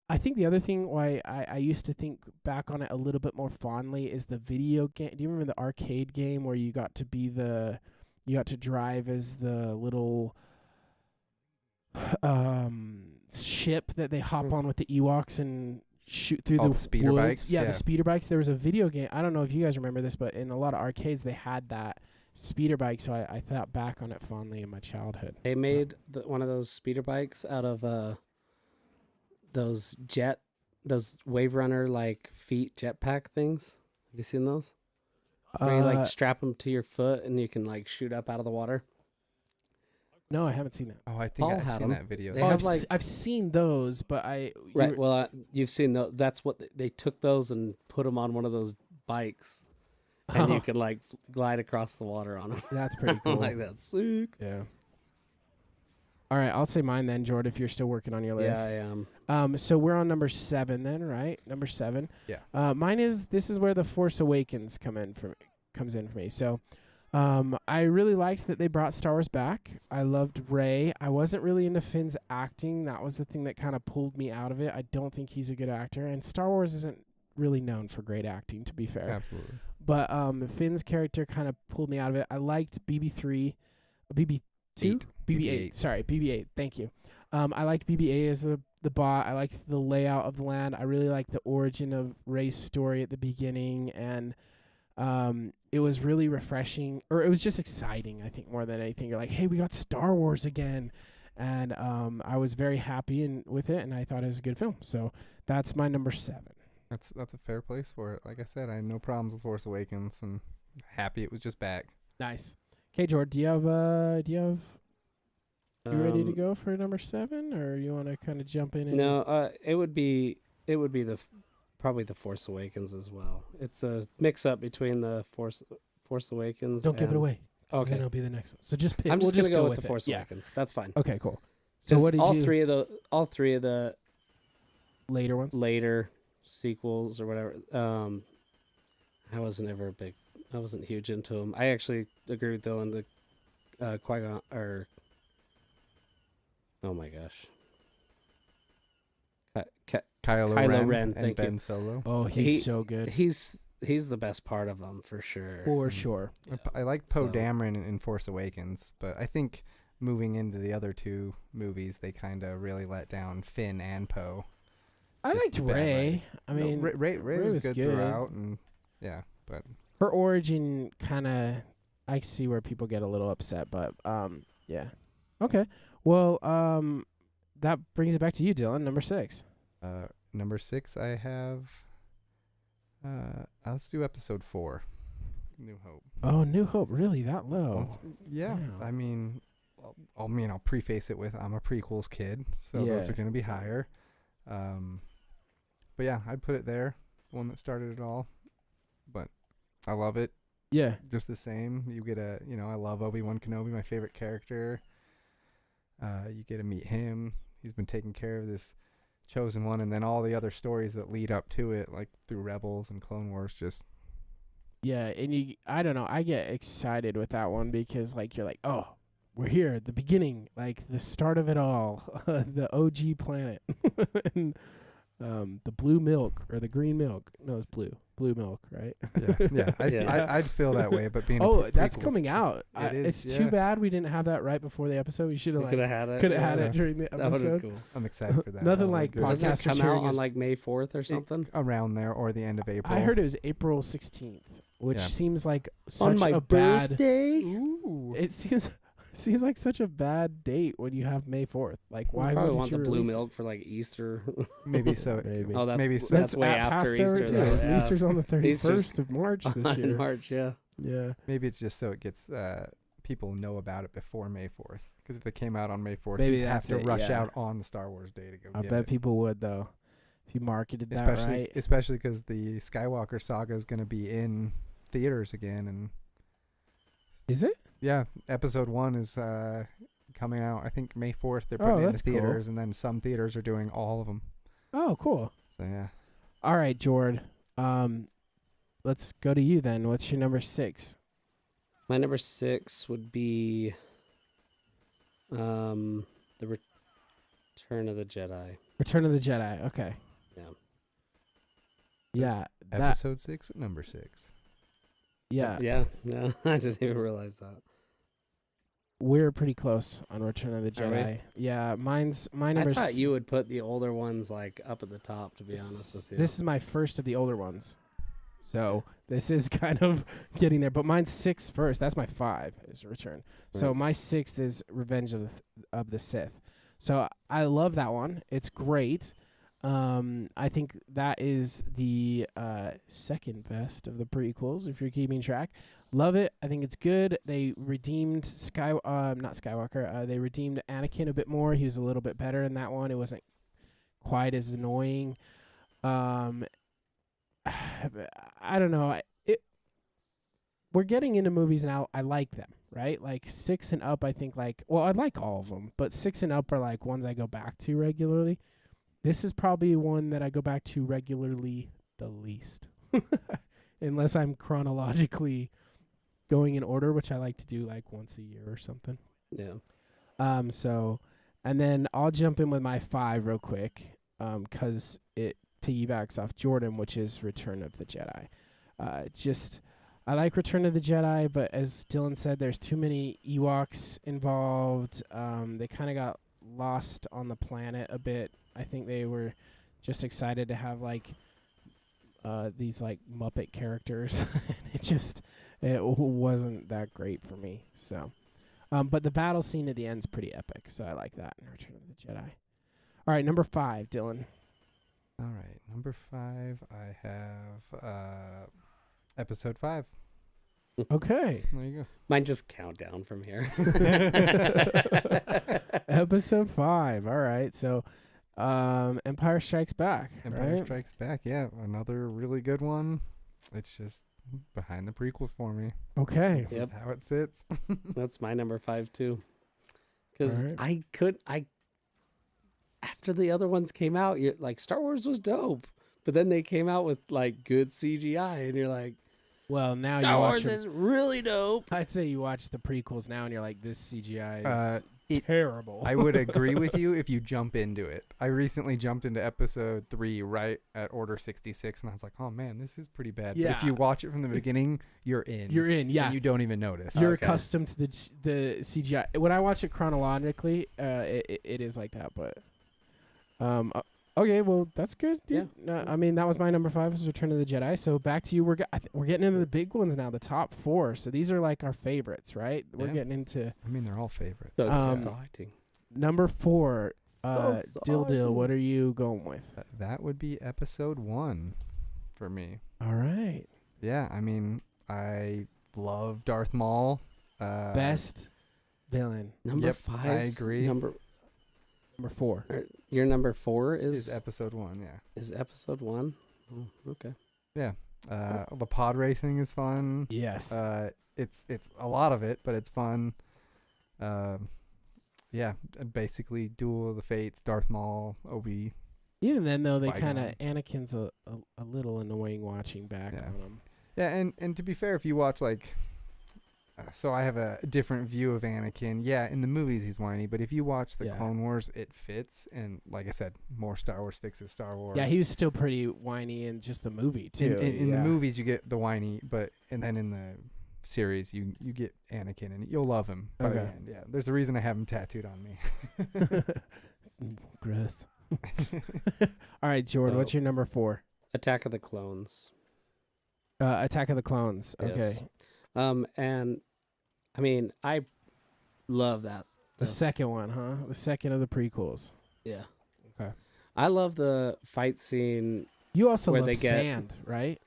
I think the other thing why I used to think back on it a little bit more fondly is the video game. Do you remember the arcade game where you got to drive as the little ship that they hop on with the Ewoks and shoot through Oh, the the speeder woods? bikes? Yeah, Yeah. the speeder bikes. There was a video game. I don't know if you guys remember this, but in a lot of arcades they had that speeder bike. So I thought back on it fondly in my childhood. They made one of those speeder bikes out of those Wave Runner like feet jetpack things. Have you seen those? Where you like strap them to your foot and you can like shoot up out of the water. No, I haven't seen that. Oh, I think Paul I've had seen them. that video. They Oh, have, I've seen those, but Right. Well, you've seen those. That's what they took those and put them on one of those bikes, and you can like glide across the water on them. That's pretty cool. Like that's sick. Yeah. All right, I'll say mine then, Jordan, if you're still working on your list. Yeah, I am. So we're on number 7 then, right? Number 7. Yeah. Mine is this is where The Force Awakens comes in for me. So I really liked that they brought Star Wars back. I loved Rey. I wasn't really into Finn's acting. That was the thing that kind of pulled me out of it. I don't think he's a good actor, and Star Wars isn't really known for great acting, to be fair. Absolutely. But Finn's character kind of pulled me out of it. I liked BB2? BB-8. Sorry, BB-8. Thank you. I liked BB-8 as the bot. I liked the layout of the land. I really liked the origin of Rey's story at the beginning, and it was really refreshing, or it was just exciting, I think, more than anything. You're like, hey, we got Star Wars again. And I was very happy with it, and I thought it was a good film. So that's my number 7. That's a fair place for it. Like I said, I had no problems with Force Awakens, and happy it was just back. Nice. Okay, Jordan, do you have you ready to Um, go for number 7, or you want to kind of jump in? No, it would be probably the Force Awakens as well. It's a mix up between the Force Awakens. Don't give it and- away. 'Cause Okay. Then it'll be the next one. So just pick. I'm just we'll gonna go with it. the Force Yeah. Awakens. That's fine. Okay, cool. So 'Cause what did all you three of the later ones? later sequels or whatever. I wasn't huge into them. I actually agree with Dylan. Qui-Gon, or oh my gosh, Kylo Ren, and thank you. Ben Solo. Oh, he's so good. He's the best part of them for sure. For sure. Yeah. I like Poe So- Dameron in Force Awakens, but I think moving into the other two movies, they kind of really let down Finn and Poe. I Just liked bad Ray. writing. I mean, Ray Rey was good good. throughout, and yeah, but her origin kind of, I see where people get a little upset, but yeah. Okay. Well, that brings it back to you, Dylan. Number 6. number 6, I have. Let's do episode 4, New Hope. Oh, New Hope, really that low? Yeah, Wow. I mean, I'll preface it with I'm a prequels kid, so those Yeah. are going to be higher. But yeah, I'd put it there, the one that started it all. But I love it Yeah. just the same. You get I love Obi-Wan Kenobi, my favorite character. You get to meet him. He's been taking care of this chosen one, and then all the other stories that lead up to it, like through Rebels and Clone Wars, just Yeah, and I don't know, I get excited with that one because like you're like, oh, we're here at the beginning, like the start of it all, the OG planet, and the blue milk or the green milk. No, it's blue milk, right? yeah. I'd feel that way, but being Oh, a that's prequels coming kid- out. It is, It's too yeah. bad we didn't have that right before the episode. We should have Could like have had it. could have had yeah. it during the That would have episode. been cool. I'm excited for that. Nothing That'll like be good. Doesn't it podcasters come hearing out on us- like May 4th or something? Around there or the end of April. I heard it was April 16th, which Yeah. seems like such On my a bad. birthday? Ooh. It seems like such a bad date when you have May 4th. Like, We why probably would want you the blue release it? milk for like Easter. Maybe so. Maybe. Oh, that's Maybe so. that's way at after Passover, Easter. too. Though. Yeah. Easter's on the Easter's 31st of March this in year. March, yeah. Yeah. Maybe it's just so it gets people know about it before May 4th. Because if they came out on May 4th, Maybe you'd have that's to it, rush yeah. out on the Star Wars Day to go I get bet it. people would though, if you marketed that Especially, right. especially because the Skywalker saga is going to be in theaters again, and Is it? yeah, Episode 1 is coming out. I think May 4th. They're Oh, putting it in the that's cool. theaters, and then some theaters are doing all of them. Oh, cool. So yeah, All right, Jord. Let's go to you then. What's your number 6? My number 6 would be the Return of the Jedi. Return of the Jedi. Okay. Yeah. Yeah. That. Episode 6 at number 6. Yeah. Yeah. I didn't even realize that. We're pretty close on Return of the Are we? Jedi. Yeah. My number. I thought you would put the older ones like up at the top. To be honest with you, This is my first of the older ones. So this is kind of getting there, but mine's 6 first. That's my 5 is Return. So Right. my 6th is Revenge of the Sith. So I love that one. It's great. I think that is the second best of the prequels, if you're keeping track. Love it. I think it's good. They redeemed not Skywalker. They redeemed Anakin a bit more. He was a little bit better in that one. It wasn't quite as annoying. I don't know. We're getting into movies now. I like them, right? Like 6 and up, I think I like all of them, but 6 and up are like ones I go back to regularly. This is probably one that I go back to regularly the least, unless I'm chronologically going in order, which I like to do like once a year or something. yeah. So, and then I'll jump in with my 5 real quick, 'cause it piggybacks off Jordan, which is Return of the Jedi. I like Return of the Jedi, but as Dylan said, there's too many Ewoks involved. They kind of got lost on the planet a bit. I think they were just excited to have like these like Muppet characters. It wasn't that great for me. So, but the battle scene at the end's pretty epic, so I like that in Return of the Jedi. All right, number 5, Dylan. All right, number 5, I have Episode 5. Okay. There you go. Mine just count down from here. Episode 5. All right. So, Empire Strikes Back. Empire right? Strikes Back. Yeah, another really good one. It's just behind the prequel for me. Okay. This Yep. is how it sits. That's my number 5 too. Because Alright. after the other ones came out, you're like, Star Wars was dope, but then they came out with like good CGI, and you're like, Well, now Star you watch Wars them- is really dope. I'd say you watch the prequels now and you're like, this CGI is It- terrible. I would agree with you if you jump into it. I recently jumped into episode 3 right at Order 66, and I was like, oh man, this is pretty bad. But Yeah. if you watch it from the beginning, you're in. You're in, yeah. And you don't even notice. You're Okay. accustomed to the CGI. When I watch it chronologically, it is like that. But okay, well that's good. Dude. I mean that was my number 5 was Return of the Jedi. So back to you. We're getting into the big ones now, the top 4. So these are like our favorites, right? We're Yeah. getting into I mean, they're all favorites. So Um, exciting. number 4. So Dill, exciting. what are you going with? That would be episode 1 for me. All right, Yeah, I mean, I love Darth Maul. best villain Number Yep, 5. I agree. number 4. Your number 4 is is episode 1, yeah. episode 1. Oh, okay. Yeah. The pod racing is fun. Yes. It's a lot of it, but it's fun. Yeah, basically Duel of the Fates, Darth Maul, Obi. Even then, though, they Qui-Gon. kind of Anakin's a little annoying watching back Yeah. on him. Yeah, and to be fair, if you watch like, so I have a different view of Anakin. Yeah, in the movies he's whiny, but if you watch the Yeah. Clone Wars, it fits. And like I said, more Star Wars fixes Star Wars. Yeah, he was still pretty whiny in just the movie too. In the Yeah. movies you get the whiny, and then in the series you get Anakin and you'll love him by the Okay. end. Yeah, there's a reason I have him tattooed on me. Gross. All right, Jordan, what's So- your number 4? Attack of the Clones. Attack of the Clones. Yes. Okay, And I mean, I love that. the second one, huh? The second of the prequels. Yeah. Okay. I love the fight scene. You also Where love they get- sand, right?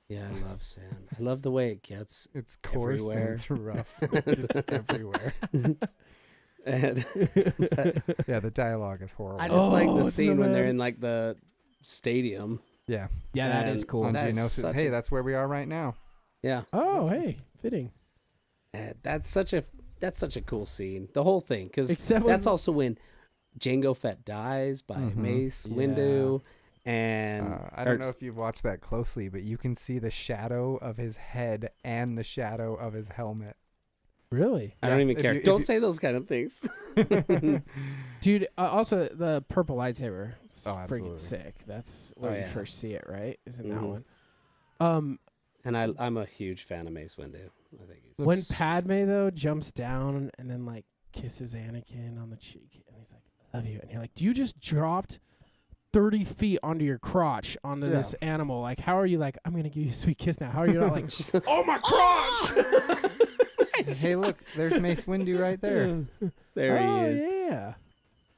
Yeah, I love sand. I love the way it gets. It's coarse Everywhere. and it's rough. It's everywhere. And Yeah, the dialogue is horrible. I just like Oh, the it's so scene when they're bad. in like the stadium. Yeah, Yeah, that is And cool. on that is Geonosis. such Hey, a- that's where we are right now. Yeah. Oh, hey, fitting. And that's such a cool scene. The whole thing, because Except that's when- also when Jango Fett dies by Mhm. Mace Yeah. Windu, and I don't know if you've watched that closely, but you can see the shadow of his head and the shadow of his helmet. Really, I don't Yeah, even if care. you- if Don't you- say those kind of things. dude. Also, the purple lightsaber. Is Oh, freaking absolutely. sick. That's where Oh, you yeah. first see it, right? Isn't that Mhm. one? And I'm a huge fan of Mace Windu. I think he's When Looks- Padme though jumps down and then like kisses Anakin on the cheek, and he's like, "I love you," and you're like, "Do you just dropped 30 feet onto your crotch onto Yeah. this animal? Like, how are you like? I'm gonna give you a sweet kiss now. How are you not like? Just- Oh my crotch! Hey, look, there's Mace Windu right there. There Oh, he is. yeah.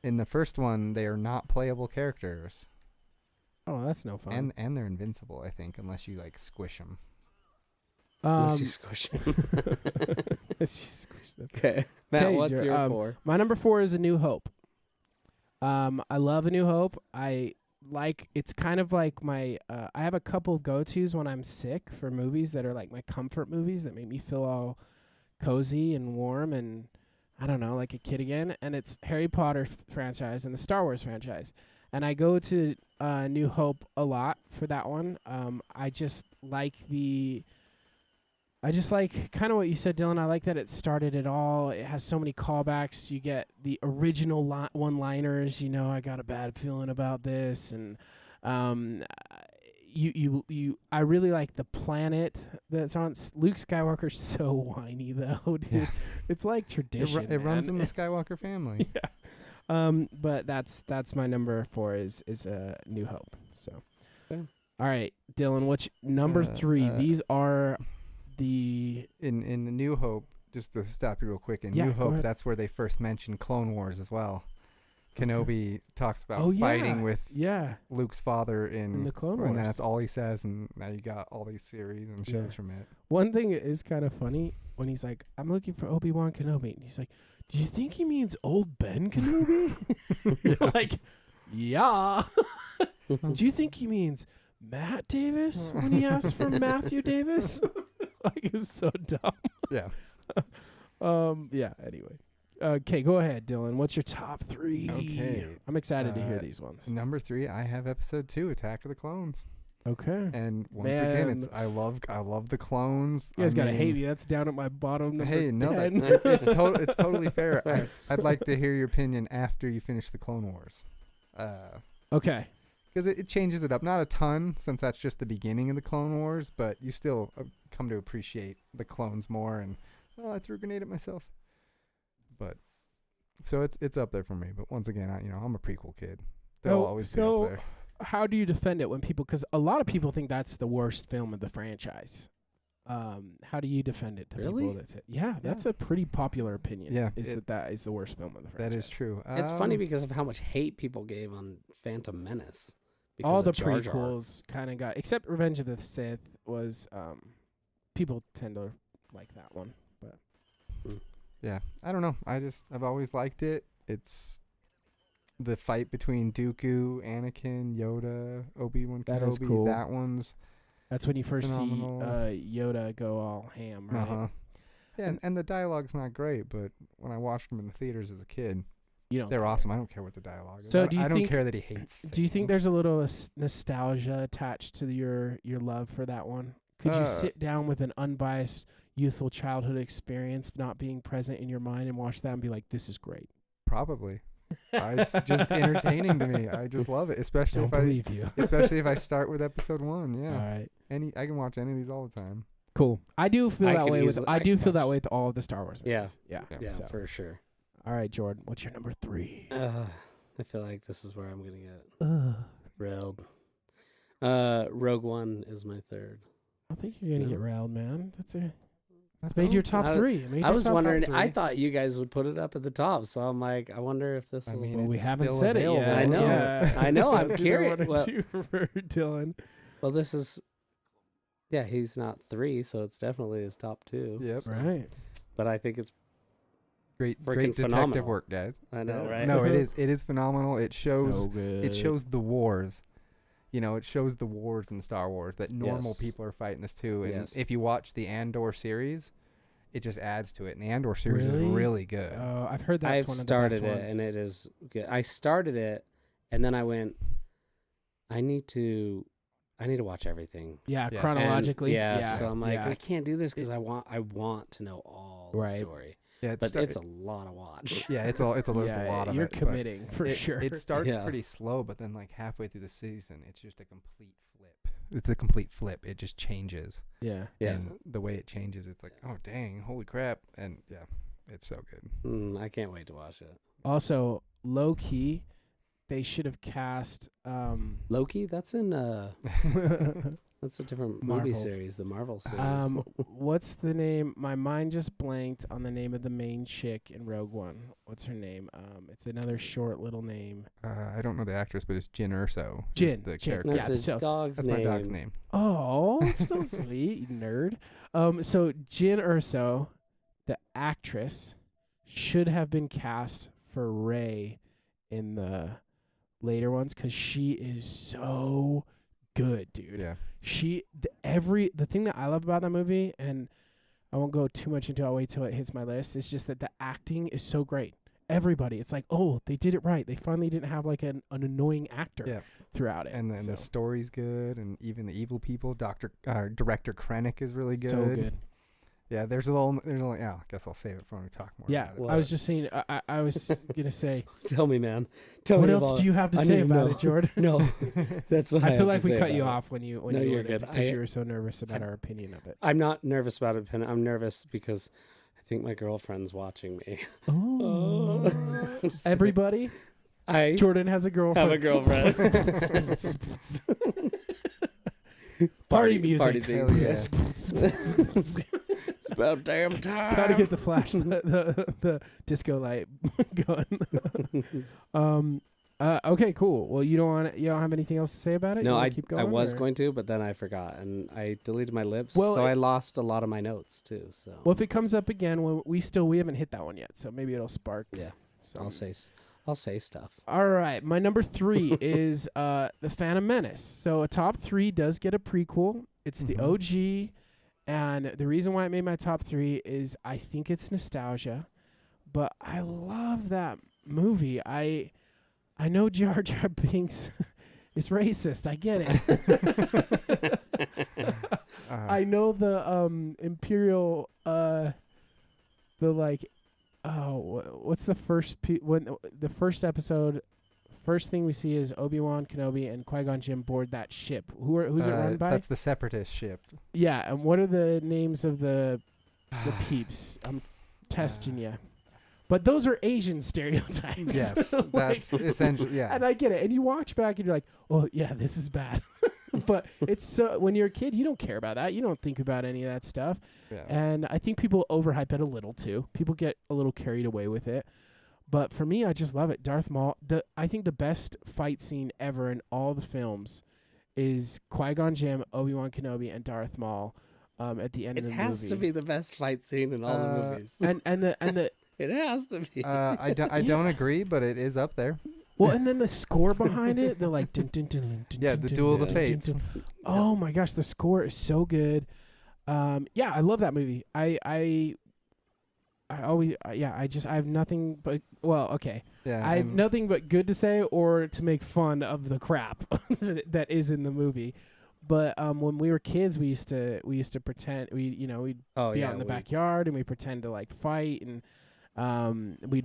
In the first one, they are not playable characters, Oh, that's no fun. and they're invincible, I think, unless you like squish them. Unless you squish him. unless you squish them. Okay, Matt, Okay, what's Jer- your 4? My number 4 is A New Hope. I love A New Hope. It's kind of like my I have a couple of go-tos when I'm sick for movies that are like my comfort movies that make me feel all cozy and warm and I don't know, like a kid again, and it's Harry Potter franchise and the Star Wars franchise. And I go to New Hope a lot for that one. I just like kind of what you said, Dylan. I like that it started it all. It has so many callbacks. You get the original one-liners. You know, I got a bad feeling about this, and I really like the planet that's on. Luke Skywalker's so whiny though, dude. Yeah. It's like tradition. It runs man. in the Skywalker family. Yeah. But that's my number 4 is New Hope. So, Okay. all right, Dylan, what's number 3? These are the In the New Hope, just to stop you real quick, in Yeah, New go Hope, ahead. that's where they first mentioned Clone Wars as well. Kenobi talks about Oh, yeah. fighting with yeah Luke's father in the Clone and Wars. that's all he says, and now you got all these series and shows Yeah. from it. One thing is kind of funny when he's like, "I'm looking for Obi-Wan Kenobi," and he's like, "Do you think he means old Ben Kenobi?" You're like, yeah. Do you think he means Matt Davis when he asks for Matthew Davis? Like, it's so dumb. Yeah. Yeah. Anyway. Okay, go ahead, Dylan. What's your top 3? Okay. I'm excited to hear Uh, these ones. Number 3, I have episode 2, Attack of the Clones. Okay. And once again, it's Man. I love the clones. You guys I gotta hate mean, me. That's down at my bottom number Hey, no, 10. it's totally fair. That's I'd like to hear your opinion after you finish the Clone Wars. Okay. Because it changes it up. Not a ton, since that's just the beginning of the Clone Wars, but you still come to appreciate the clones more. And I threw a grenade at myself. But so it's up there for me. But once again, I'm a prequel kid. They'll always be up there. How do you defend it when people? Because a lot of people think that's the worst film of the franchise. How do you defend it to Really? people that say, yeah, that's a pretty popular opinion. Yeah, that is the worst film of the franchise. That is true. It's funny because of how much hate people gave on Phantom Menace. because all of the Jar Jar. prequels kind of got, except Revenge of the Sith was, people tend to like that one. But Yeah, I don't know. I've always liked it. It's the fight between Dooku, Anakin, Yoda, Obi-Wan Kenobi. That is cool. That one's that's when you first phenomenal. see Yoda go all ham, right? Uh-huh. Yeah, and the dialogue's not great, but when I watched them in the theaters as a kid, You don't they're care. awesome. I don't care what the dialogue is. So I do you don't think- care that he hates. Do you think Satan. there's a little nostalgia attached to your love for that one? Could you sit down with an unbiased youthful childhood experience not being present in your mind and watch that and be like, this is great? Probably. It's just entertaining to me. I just love it, especially Don't if believe you. especially if I start with episode 1. All Yeah, right. I can watch any of these all the time. Cool. I do feel I that could way with easily- I I do could feel that watch- way with all of the Star Wars Yeah. movies. Yeah. Yeah, So. for sure. All right, Jordan, what's your number 3? I feel like this is where I'm gonna get railed. Rogue One is my third. I think you're gonna No. get railed, man. That's That's made your top I- 3. It made I your was top wondering. three. I thought you guys would put it up at the top, so I'm like, I wonder if this. I will... mean, Well, we it's haven't still said it available. yet. I know. Yeah. I know, So I'm it's either curious. one or Well- two for Dylan. well, this is. Yeah, he's not 3, so it's definitely his top 2. Yep. Right. But I think it's. Great Freaking detective phenomenal. work, guys. I know, Yeah. right? No, it is phenomenal. It shows so good. it shows the wars. It shows the wars in Star Wars that normal Yes. people are fighting this too. And Yes. if you watch the Andor series, it just adds to it. And the Andor series Really? is really good. I've heard that's I've one of started the best it, ones. and it is good. I started it, and then I went. I need to watch everything. Yeah, Yeah. chronologically. And, yeah. so I'm like, yeah. I can't do this because I want to know all the Right. story. Yeah, But it's a lot of watch. yeah, it's a there's a lot of you're it. but committing for it, sure. It starts Yeah. pretty slow, but then like halfway through the season, it's just a complete flip. It's a complete flip. It just changes. yeah. Yeah. And the way it changes, it's like, oh dang, holy crap. And yeah, it's so good. I can't wait to watch it. Also, low key, they should have cast. Loki, that's in that's a different movie Marvels. series, the Marvel series. What's the name? My mind just blanked on the name of the main chick in Rogue One. What's her name? It's another short little name. I don't know the actress, but it's Jyn Erso. is Jyn, the Jyn. character. That's yeah, his so- dog's That's name. my dog's name. Oh, so sweet, you nerd. So Jyn Erso, the actress, should have been cast for Rey in the later ones because she is so good, dude. Yeah. The thing that I love about that movie, and I won't go too much into it, I'll wait till it hits my list, is just that the acting is so great. Everybody, it's like, oh, they did it right. They finally didn't have like an annoying actor Yeah. throughout it. And then so, the story's good, and even the evil people. Director Krennic is really good. so good. Yeah, there's I guess I'll save it for when we talk more. Yeah, about it. What? I was just saying. I was gonna say, Tell me, man. Tell what me else about do you have to I say need to about know. it, Jordan? No, that's what I, I have feel to like we say cut you about it. off when you No, you're went good. because you were so nervous about our opinion of it. I'm not nervous about it. I'm nervous because I think my girlfriend's watching me. Oh, Just kidding. everybody! I Jordan has a girlfriend. have a girlfriend. Party music. Party Hell things. yeah. It's about damn time. Gotta get the flash, the disco light going. Okay, cool. Well, you don't have anything else to say about it? No, You wanna I keep going, I was or? going to, but then I forgot, and I deleted my lips, Well, so it- I lost a lot of my notes too. So Well, if it comes up again, we haven't hit that one yet, so maybe it'll spark. yeah, some. I'll say stuff. All right, my number 3 is The Phantom Menace. So a top 3 does get a prequel. It's the OG, and the reason why it made my top 3 is I think it's nostalgia, but I love that movie. I know Jar Jar Binks It's racist. I get it. I know the Imperial the like what's the first when the first episode. First thing we see is Obi-Wan Kenobi and Qui-Gon Jinn board that ship. Who's it run by? That's the Separatist ship. Yeah, and what are the names of the peeps? I'm testing you. But those are Asian stereotypes. Yes, Like, that's essentially, yeah. And I get it. And you watch back and you're like, oh, yeah, this is bad. But it's so when you're a kid, you don't care about that. You don't think about any of that stuff. Yeah. And I think people overhype it a little too. People get a little carried away with it. But for me, I just love it. Darth Maul. I think the best fight scene ever in all the films is Qui-Gon Jinn, Obi-Wan Kenobi, and Darth Maul at the end of the movie. It has to be the best fight scene in all the movies. And the it has to be. I don't agree, but it is up there. well, and then the score behind it, they're like dun, dun, dun, dun, dun, Yeah, dun, the dun, Duel of dun, the dun, Fates. dun, dun. Oh my gosh, the score is so good. Yeah, I love that movie. I always I have nothing but okay. Yeah, I have and- nothing but good to say or to make fun of the crap that is in the movie. But when we were kids, we used to pretend we'd be out in the backyard and we pretend to like fight and we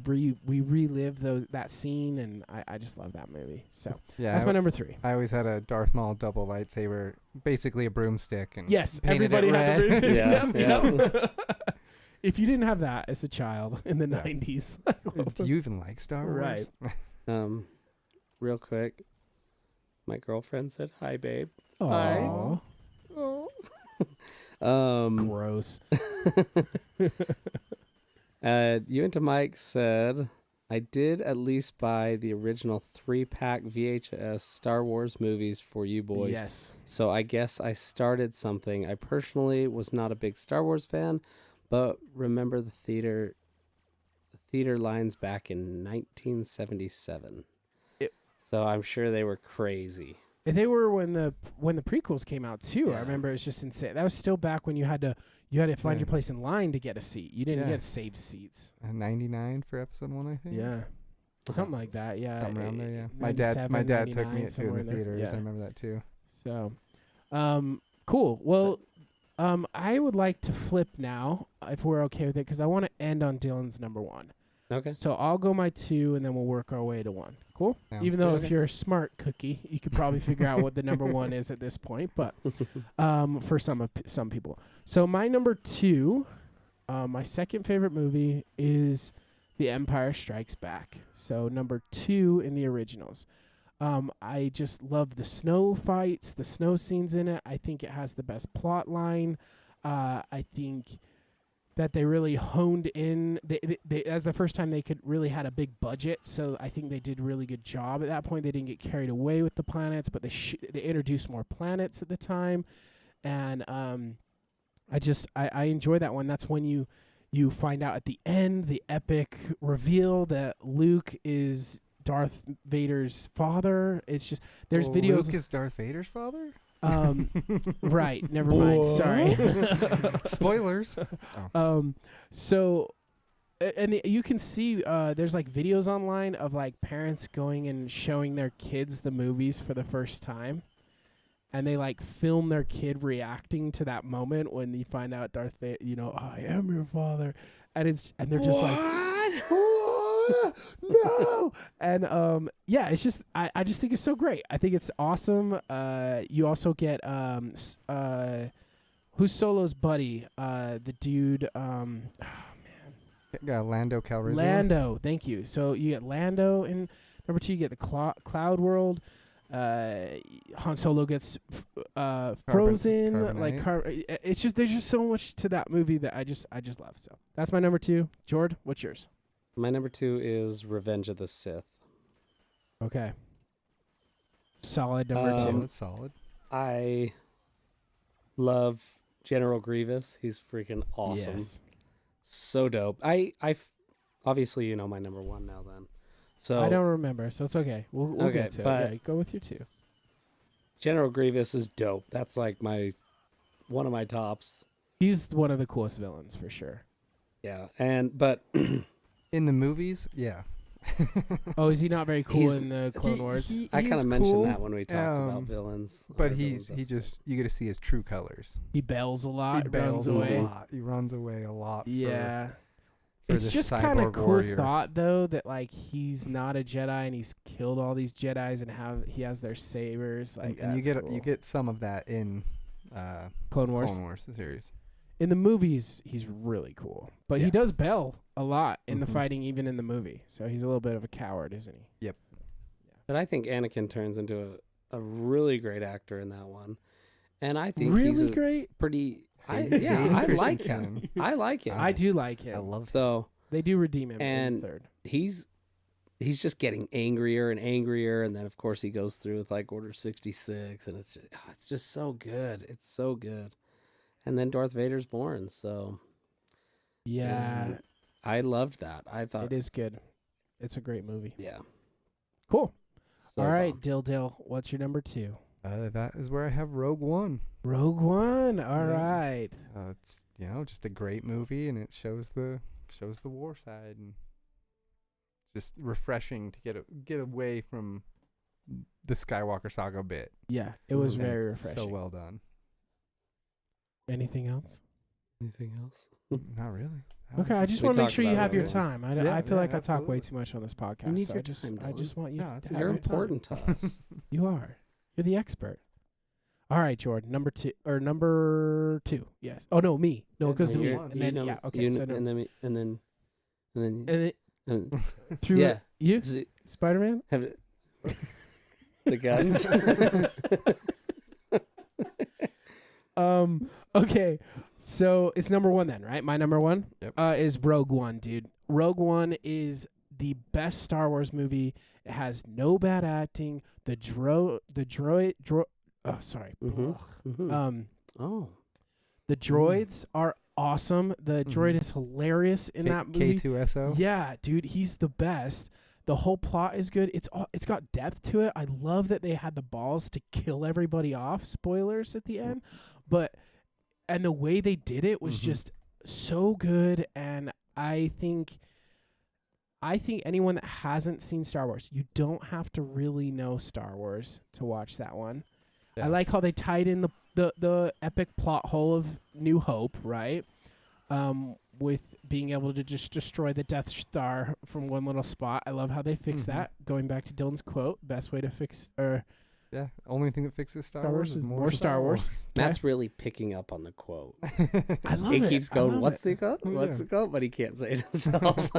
relive that scene, and I just love that movie. So yeah, that's my number 3. I always had a Darth Maul double lightsaber, basically a broomstick, and Yes, painted everybody it had the red. version. Yes, Yep. If you didn't have that as a child in the Yeah. 90s, Do you even like Star Wars? Right. Real quick, my girlfriend said, "Hi, babe." Aw. Oh. Gross. You into Mike said, "I did at least buy the original 3-pack VHS Star Wars movies for you boys. Yes. So I guess I started something. I personally was not a big Star Wars fan, but remember the theater lines back in 1977. So I'm sure they were crazy. They were when the prequels came out too. Yeah. I remember it was just insane. That was still back when you had to find your place in line to get a seat. You didn't Yeah. get saved seats. 99 for episode 1, I think. Yeah. Something like that. Yeah. Something around there, yeah. 97, My dad took 99, me to somewhere the in there. theaters. Yeah. I remember that too. So, cool. Well, I would like to flip now, if we're okay with it, because I want to end on Dylan's number 1. Okay. So I'll go my 2, and then we'll work our way to 1. Cool? Sounds Even though good. if you're a smart cookie, you could probably figure out what the number 1 is at this point. But for some people. So my number 2, my second favorite movie is The Empire Strikes Back. So number 2 in the originals. I just love the snow fights, the snow scenes in it. I think it has the best plot line. I think that they really honed in. That's the first time they could really had a big budget, so I think they did a really good job at that point. They didn't get carried away with the planets, but they introduced more planets at the time, and I enjoy that one. That's when you find out at the end the epic reveal that Luke is Darth Vader's father. It's just there's videos. Luke is Darth Vader's father? Right, never mind. Sorry. Spoilers. So, and you can see there's like videos online of like parents going and showing their kids the movies for the first time, and they like film their kid reacting to that moment when you find out Darth Vader, I am your father, and they're just like, no, and yeah, it's just I just think it's so great. I think it's awesome. You also get who's Solo's buddy, the dude, Lando Calrissian. Lando. Thank you. So you get Lando in number 2. You get the Cloud World. Han Solo gets frozen. Carbonite. It's just there's just so much to that movie that I just love. So that's my number 2. Jord, what's yours? My number 2 is Revenge of the Sith. Okay. Solid number 2. That's solid. I love General Grievous. He's freaking awesome. Yes. So dope. Obviously you know my number 1 now then. So I don't remember, so it's okay. We'll Okay, get to but- it. Yeah, go with your 2. General Grievous is dope. That's like one of my tops. He's one of the coolest villains for sure. Yeah. But In the movies, yeah. Oh, is he not very cool He's- in the Clone Wars? I kind he's of mentioned cool, that when we talked about um, villains. but or he villains episode. just you get to see his true colors. He bails a lot, He runs bails away. a lot. He runs away a lot. Yeah. For It's this just kind of cyborg cool warrior. thought though that like he's not a Jedi and he's killed all these Jedis and he has their sabers. Like and you that's get cool. you get some of that in Clone Wars. Clone Wars the series. In the movies, he's really cool, but he Yeah. does bail a lot in the Mhm. fighting, even in the movie. So he's a little bit of a coward, isn't he? But I think Anakin turns into a really great actor in that one, and I think he's Really a great. pretty. I Hayden like him. Christensen. I like him. I do like I him. love So They do redeem him in And- the third. he's just getting angrier and angrier, and then of course he goes through with like Order 66, and it's just so good. It's so good. And then Darth Vader's born, so Yeah, I loved that. I thought, it is good. It's a great movie. yeah. Cool. So All right, bomb. Dill, what's your number 2? That is where I have Rogue One. Rogue One. All Yeah. right. It's just a great movie, and it shows the war side, and it's just refreshing to get away from the Skywalker saga a bit. Yeah, it was And very it's refreshing. So well done. Anything else? Anything else? Not really. Okay, I just we want to make talked sure you about have it, your yeah. time. I Yeah, feel like I talk way absolutely. too much on this podcast. You need so your I just time, I just want you. No, it's to okay. have You're your time. important to us. You are. You're the expert. All right, Jordan. Number 2. Yes. Oh no, me. No, Yeah, it goes to no, me. you're- And then yeah. Okay. So no. and then And it, and through yeah. you, Z- Spider-Man. have it- the guns. Okay. So it's number 1 then, right? My number 1 Yep. is Rogue One, dude. Rogue One is the best Star Wars movie. It has no bad acting. The droid. Oh, sorry. Mhm. Ugh. Mhm. Um, Oh, the droids are awesome. The droid Mhm. is hilarious in that movie. K2SO. Yeah, dude, he's the best. The whole plot is good. It's got depth to it. I love that they had the balls to kill everybody off. Spoilers at the end, and the way they did it was Mhm. just so good. And I think anyone that hasn't seen Star Wars, you don't have to really know Star Wars to watch that one. Yeah. I like how they tied in the epic plot hole of New Hope, right? With being able to just destroy the Death Star from one little spot. I love how they fixed Mhm. that. Going back to Dylan's quote, best way to fix Yeah. Only thing that fixes Star, Star Wars Wars is is more more Star Wars. Matt's really picking up on the quote. I love He it. keeps I going, love "What's it. the quote? What's Yeah. the quote?" But he can't say it himself.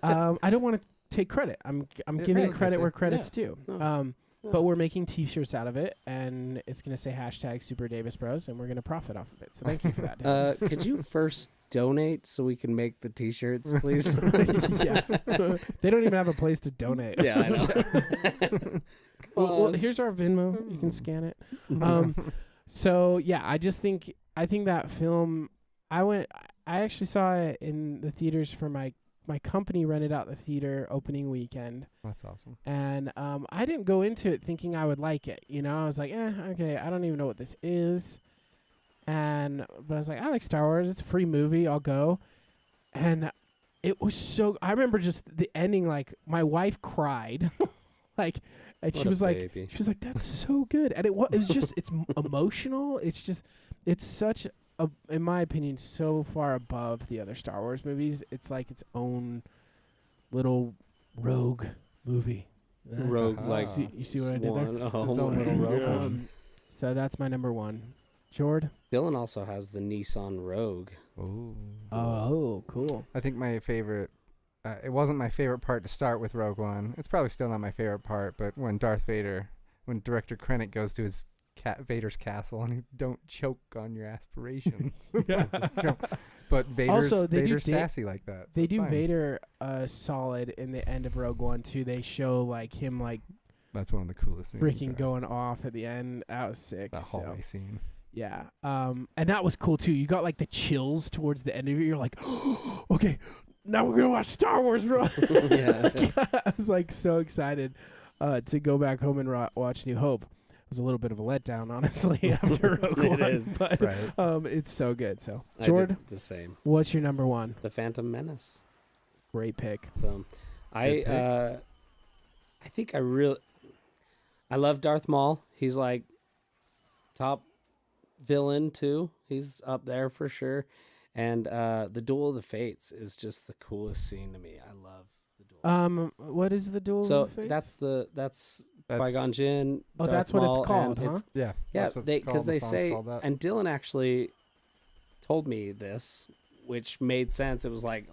I don't want to take credit. I'm Yeah, giving right, credit okay. where credit's due. No. Yeah. Yeah. But we're making T-shirts out of it, and it's gonna say #Super Davis Bros, and we're gonna profit off of it. So thank you for that. Dylan. Could you first donate so we can make the T-shirts, please? Yeah. They don't even have a place to donate. Yeah, I know. Well, here's our Venmo. You can scan it. So yeah, I think that film. I actually saw it in the theaters for my company rented out the theater opening weekend, That's awesome. and I didn't go into it thinking I would like it. You know, I was like, okay, I don't even know what this is, but I was like, I like Star Wars. It's a free movie. I'll go, and it was so. I remember just the ending. Like my wife cried, and What she a was like. baby. She was like, "That's so good," and it was just it's emotional. It's such a, in my opinion, so far above the other Star Wars movies. It's like its own little rogue movie. Rogue Uh-huh. like You see what I did there? one. Oh its own my little rogue. God. So that's my number 1. Jord. Dylan also has the Nissan Rogue. Ooh. Oh, cool. I think my favorite. It wasn't my favorite part to start with Rogue One. It's probably still not my favorite part, but when Director Krennic goes to his Vader's castle and he don't choke on your aspirations. But Vader's Also, they do Vader's da- sassy like that. so They it's do fine. Vader solid in the end of Rogue One too. They show like him like That's one of the coolest things. freaking going off at the end. That was sick. That so. hallway scene. Yeah. And that was cool too. You got like the chills towards the end of it. You're like, okay, now we're gonna watch Star Wars, bro. Yeah. I was like so excited to go back home and watch New Hope. It was a little bit of a letdown, honestly, after Rogue It One. is, but Right. it's so good. So, I Jord, did the same. what's your number 1? The Phantom Menace. Great pick. So, pick. I think I love Darth Maul. He's like top villain too. He's up there for sure. And the Duel of the Fates is just the coolest scene to me. I love the Duel. What is the Duel So of the Fates? that's Qui-Gon Jinn. Oh, Darth that's what it's Maul, called, and huh? Yeah. Yeah, that's what it's because called. The they song's say, called that. and Dylan actually told me this, which made sense. It was like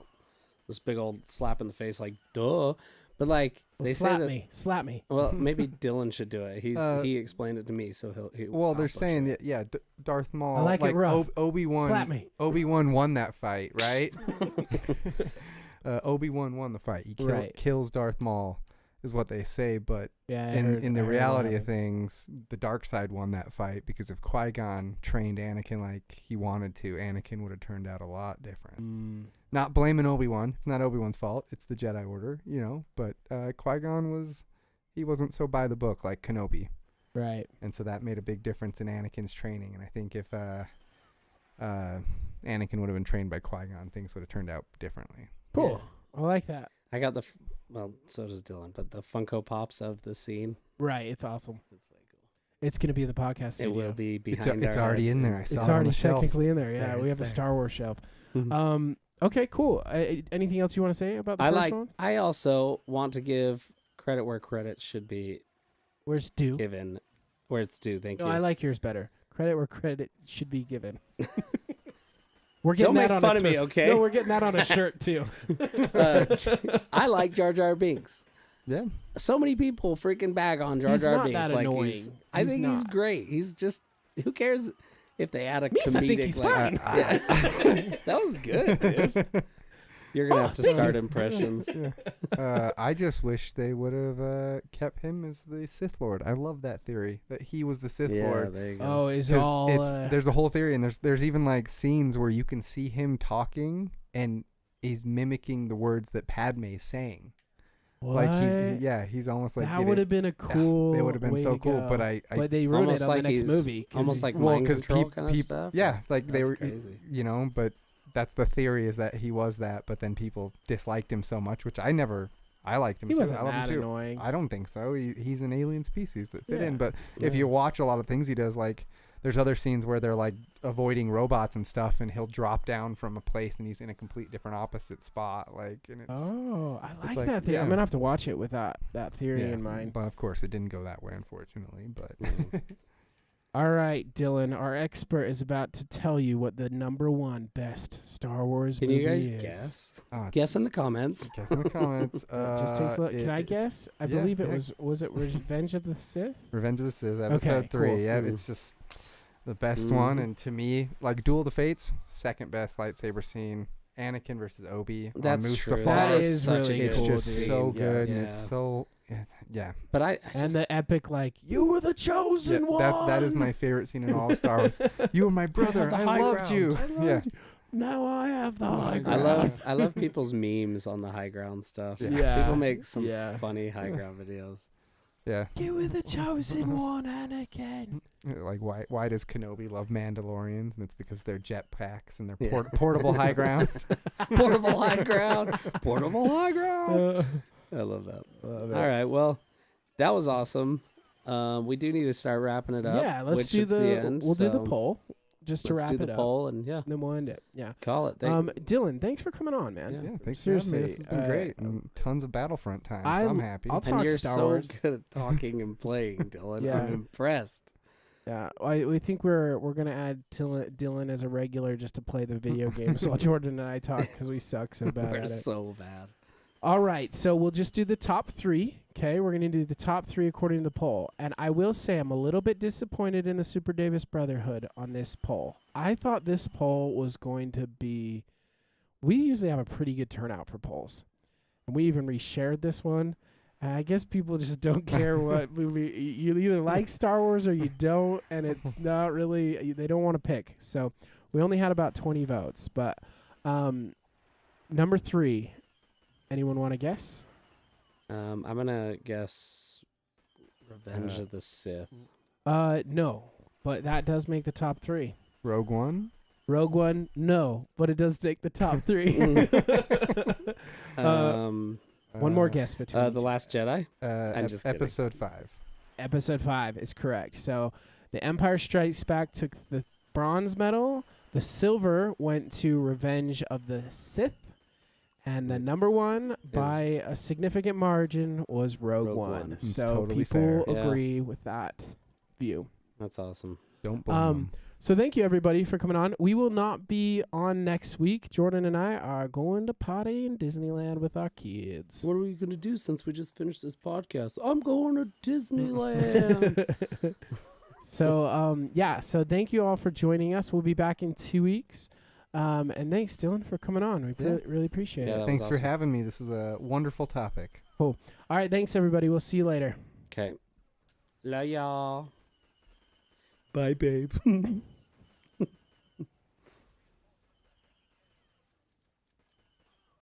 this big old slap in the face, like duh. But like Well, they slap say that. me. Slap me. Well, maybe Dylan should do it. He explained it to me, so he Well, I'll they're butcher saying it. yeah, Darth Maul. I like it rough. Obi-Wan. Slap me. Obi-Wan won that fight, right? Obi-Wan won the fight. He Right. kills Darth Maul, is what they say. But Yeah. in the reality of things, the dark side won that fight because if Qui-Gon trained Anakin like he wanted to, Anakin would have turned out a lot different. Not blaming Obi-Wan. It's not Obi-Wan's fault. It's the Jedi Order, But Qui-Gon he wasn't so by the book like Kenobi. Right. And so that made a big difference in Anakin's training. And I think if Anakin would have been trained by Qui-Gon, things would have turned out differently. Cool. I like that. I got well, so does Dylan, but the Funko Pops of the scene. Right. It's awesome. It's way cool. It's going to be the podcast It studio. will be It's behind. it's our already heads in there. and- I saw It's it on already the shelf. technically in there. It's Yeah, there, we it's have a there. Star Wars shelf. Mhm. Okay, cool. Anything else you want to say about the first one? I also want to give credit where credit should be Where's due? given, where it's due. Thank No, you. I like yours better. Credit where credit should be given. We're getting Don't make that on fun a of me, tur- okay? No, we're getting that on a shirt too. I like Jar Jar Binks. Yeah. So many people freaking bag on Jar He's Jar not Binks. that Like annoying. I He's think he's not. great. He's just who cares if they add a Meese, I comedic. think he's like, fine. Yeah. That was good, dude. You're gonna have to start impressions. I just wish they would have kept him as the Sith Lord. I love that theory that he was the Sith Yeah, Lord. there you go. Oh, is 'Cause all there's a whole theory, and there's even like scenes where you can see him talking and he's mimicking the words that Padme's saying. what? Like he's almost like that would have been a cool. It would have been way so to cool, go. but I But they ruined Almost it on like the next he's- movie. almost like well, mind 'cause control peop- kind of peop- stuff. yeah, like they That's were, crazy. but that's the theory is that he was that, but then people disliked him so much, which I liked him. he too. wasn't I love him that too. annoying. I don't think so. He's an alien species that fit Yeah. in. But if Yeah. you watch a lot of things he does, like there's other scenes where they're like avoiding robots and stuff, and he'll drop down from a place and he's in a complete different opposite spot. Like, and it's Oh, I like like- that theory. I'm yeah. gonna have to watch it with that theory yeah, in mind. But of course, it didn't go that way, unfortunately. But All right, Dylan, our expert is about to tell you what the number one best Star Wars Can movie you guys is. guess? oh, Guess in the comments. guess in the comments. Just takes a look. Can I it's guess? I yeah, believe it yeah. was it Revenge of the Sith? Revenge of the Sith, episode Okay, 3. cool. Yeah, Mm. it's just the best one, Mhm. and to me, like Duel of the Fates, second best lightsaber scene. Anakin versus Obi. That's on true. Mustafar. That was is such really a It's cool, just dude. so Yeah. good, and Yeah. it's so yeah. But I And just, the epic like you were the chosen one. That is my favorite scene in all of Star Wars. You were my brother. the I high loved ground. you. I loved Yeah. you. Now I have the high I ground. love people's memes on the high ground stuff. Yeah. People make some Yeah. funny high ground videos. Yeah. You were the chosen one, Anakin. Like why does Kenobi love Mandalorians? And it's because they're jetpacks and they're Yeah. portable high ground. Portable high ground. Portable high ground. I love that. All right. Well, that was awesome. We do need to start wrapping it up. Yeah, let's which do is the end, we'll do the so poll just to let's wrap do it the up. poll and yeah, Then we'll end it. Yeah. call it. Dylan, thanks for coming on, man. Yeah. Yeah, thanks Seriously, for having me. This has been great. And tons of Battlefront time. So I'm happy. I'll and talk you're Star so Wars. good at talking and playing, Dylan. Yeah. I'm impressed. Yeah, we think we're gonna add Dylan as a regular just to play the video games while Jordan and I talk because we suck so bad We're at it. so bad. All right, so we'll just do the top 3. Okay, we're gonna do the top 3 according to the poll, and I will say I'm a little bit disappointed in the Super Davis Brotherhood on this poll. I thought this poll was going to be. We usually have a pretty good turnout for polls, and we even reshared this one. I guess people just don't care what movie you either like Star Wars or you don't, and it's not really they don't want to pick. So we only had about 20 votes, but number 3. Anyone want to guess? I'm gonna guess Revenge of the Sith. No, but that does make the top 3. Rogue One. Rogue One, no, but it does make the top 3. One more guess between The Last Jedi. I'm just kidding. episode 5. Episode 5 is correct. So the Empire Strikes Back took the bronze medal. The silver went to Revenge of the Sith. And the number one, by a significant margin, was Rogue One. It's So totally people fair. Yeah. agree with that view. That's awesome. Don't blame them. So thank you, everybody, for coming on. We will not be on next week. Jordan and I are going to potty in Disneyland with our kids. What are we gonna do since we just finished this podcast? I'm going to Disneyland. So thank you all for joining us. We'll be back in 2 weeks. And thanks, Dylan, for coming on. We really appreciate Yeah, it. that Thanks was for awesome. having me. This was a wonderful topic. All right, thanks, everybody. We'll see you later. Okay. Love y'all. Bye, babe.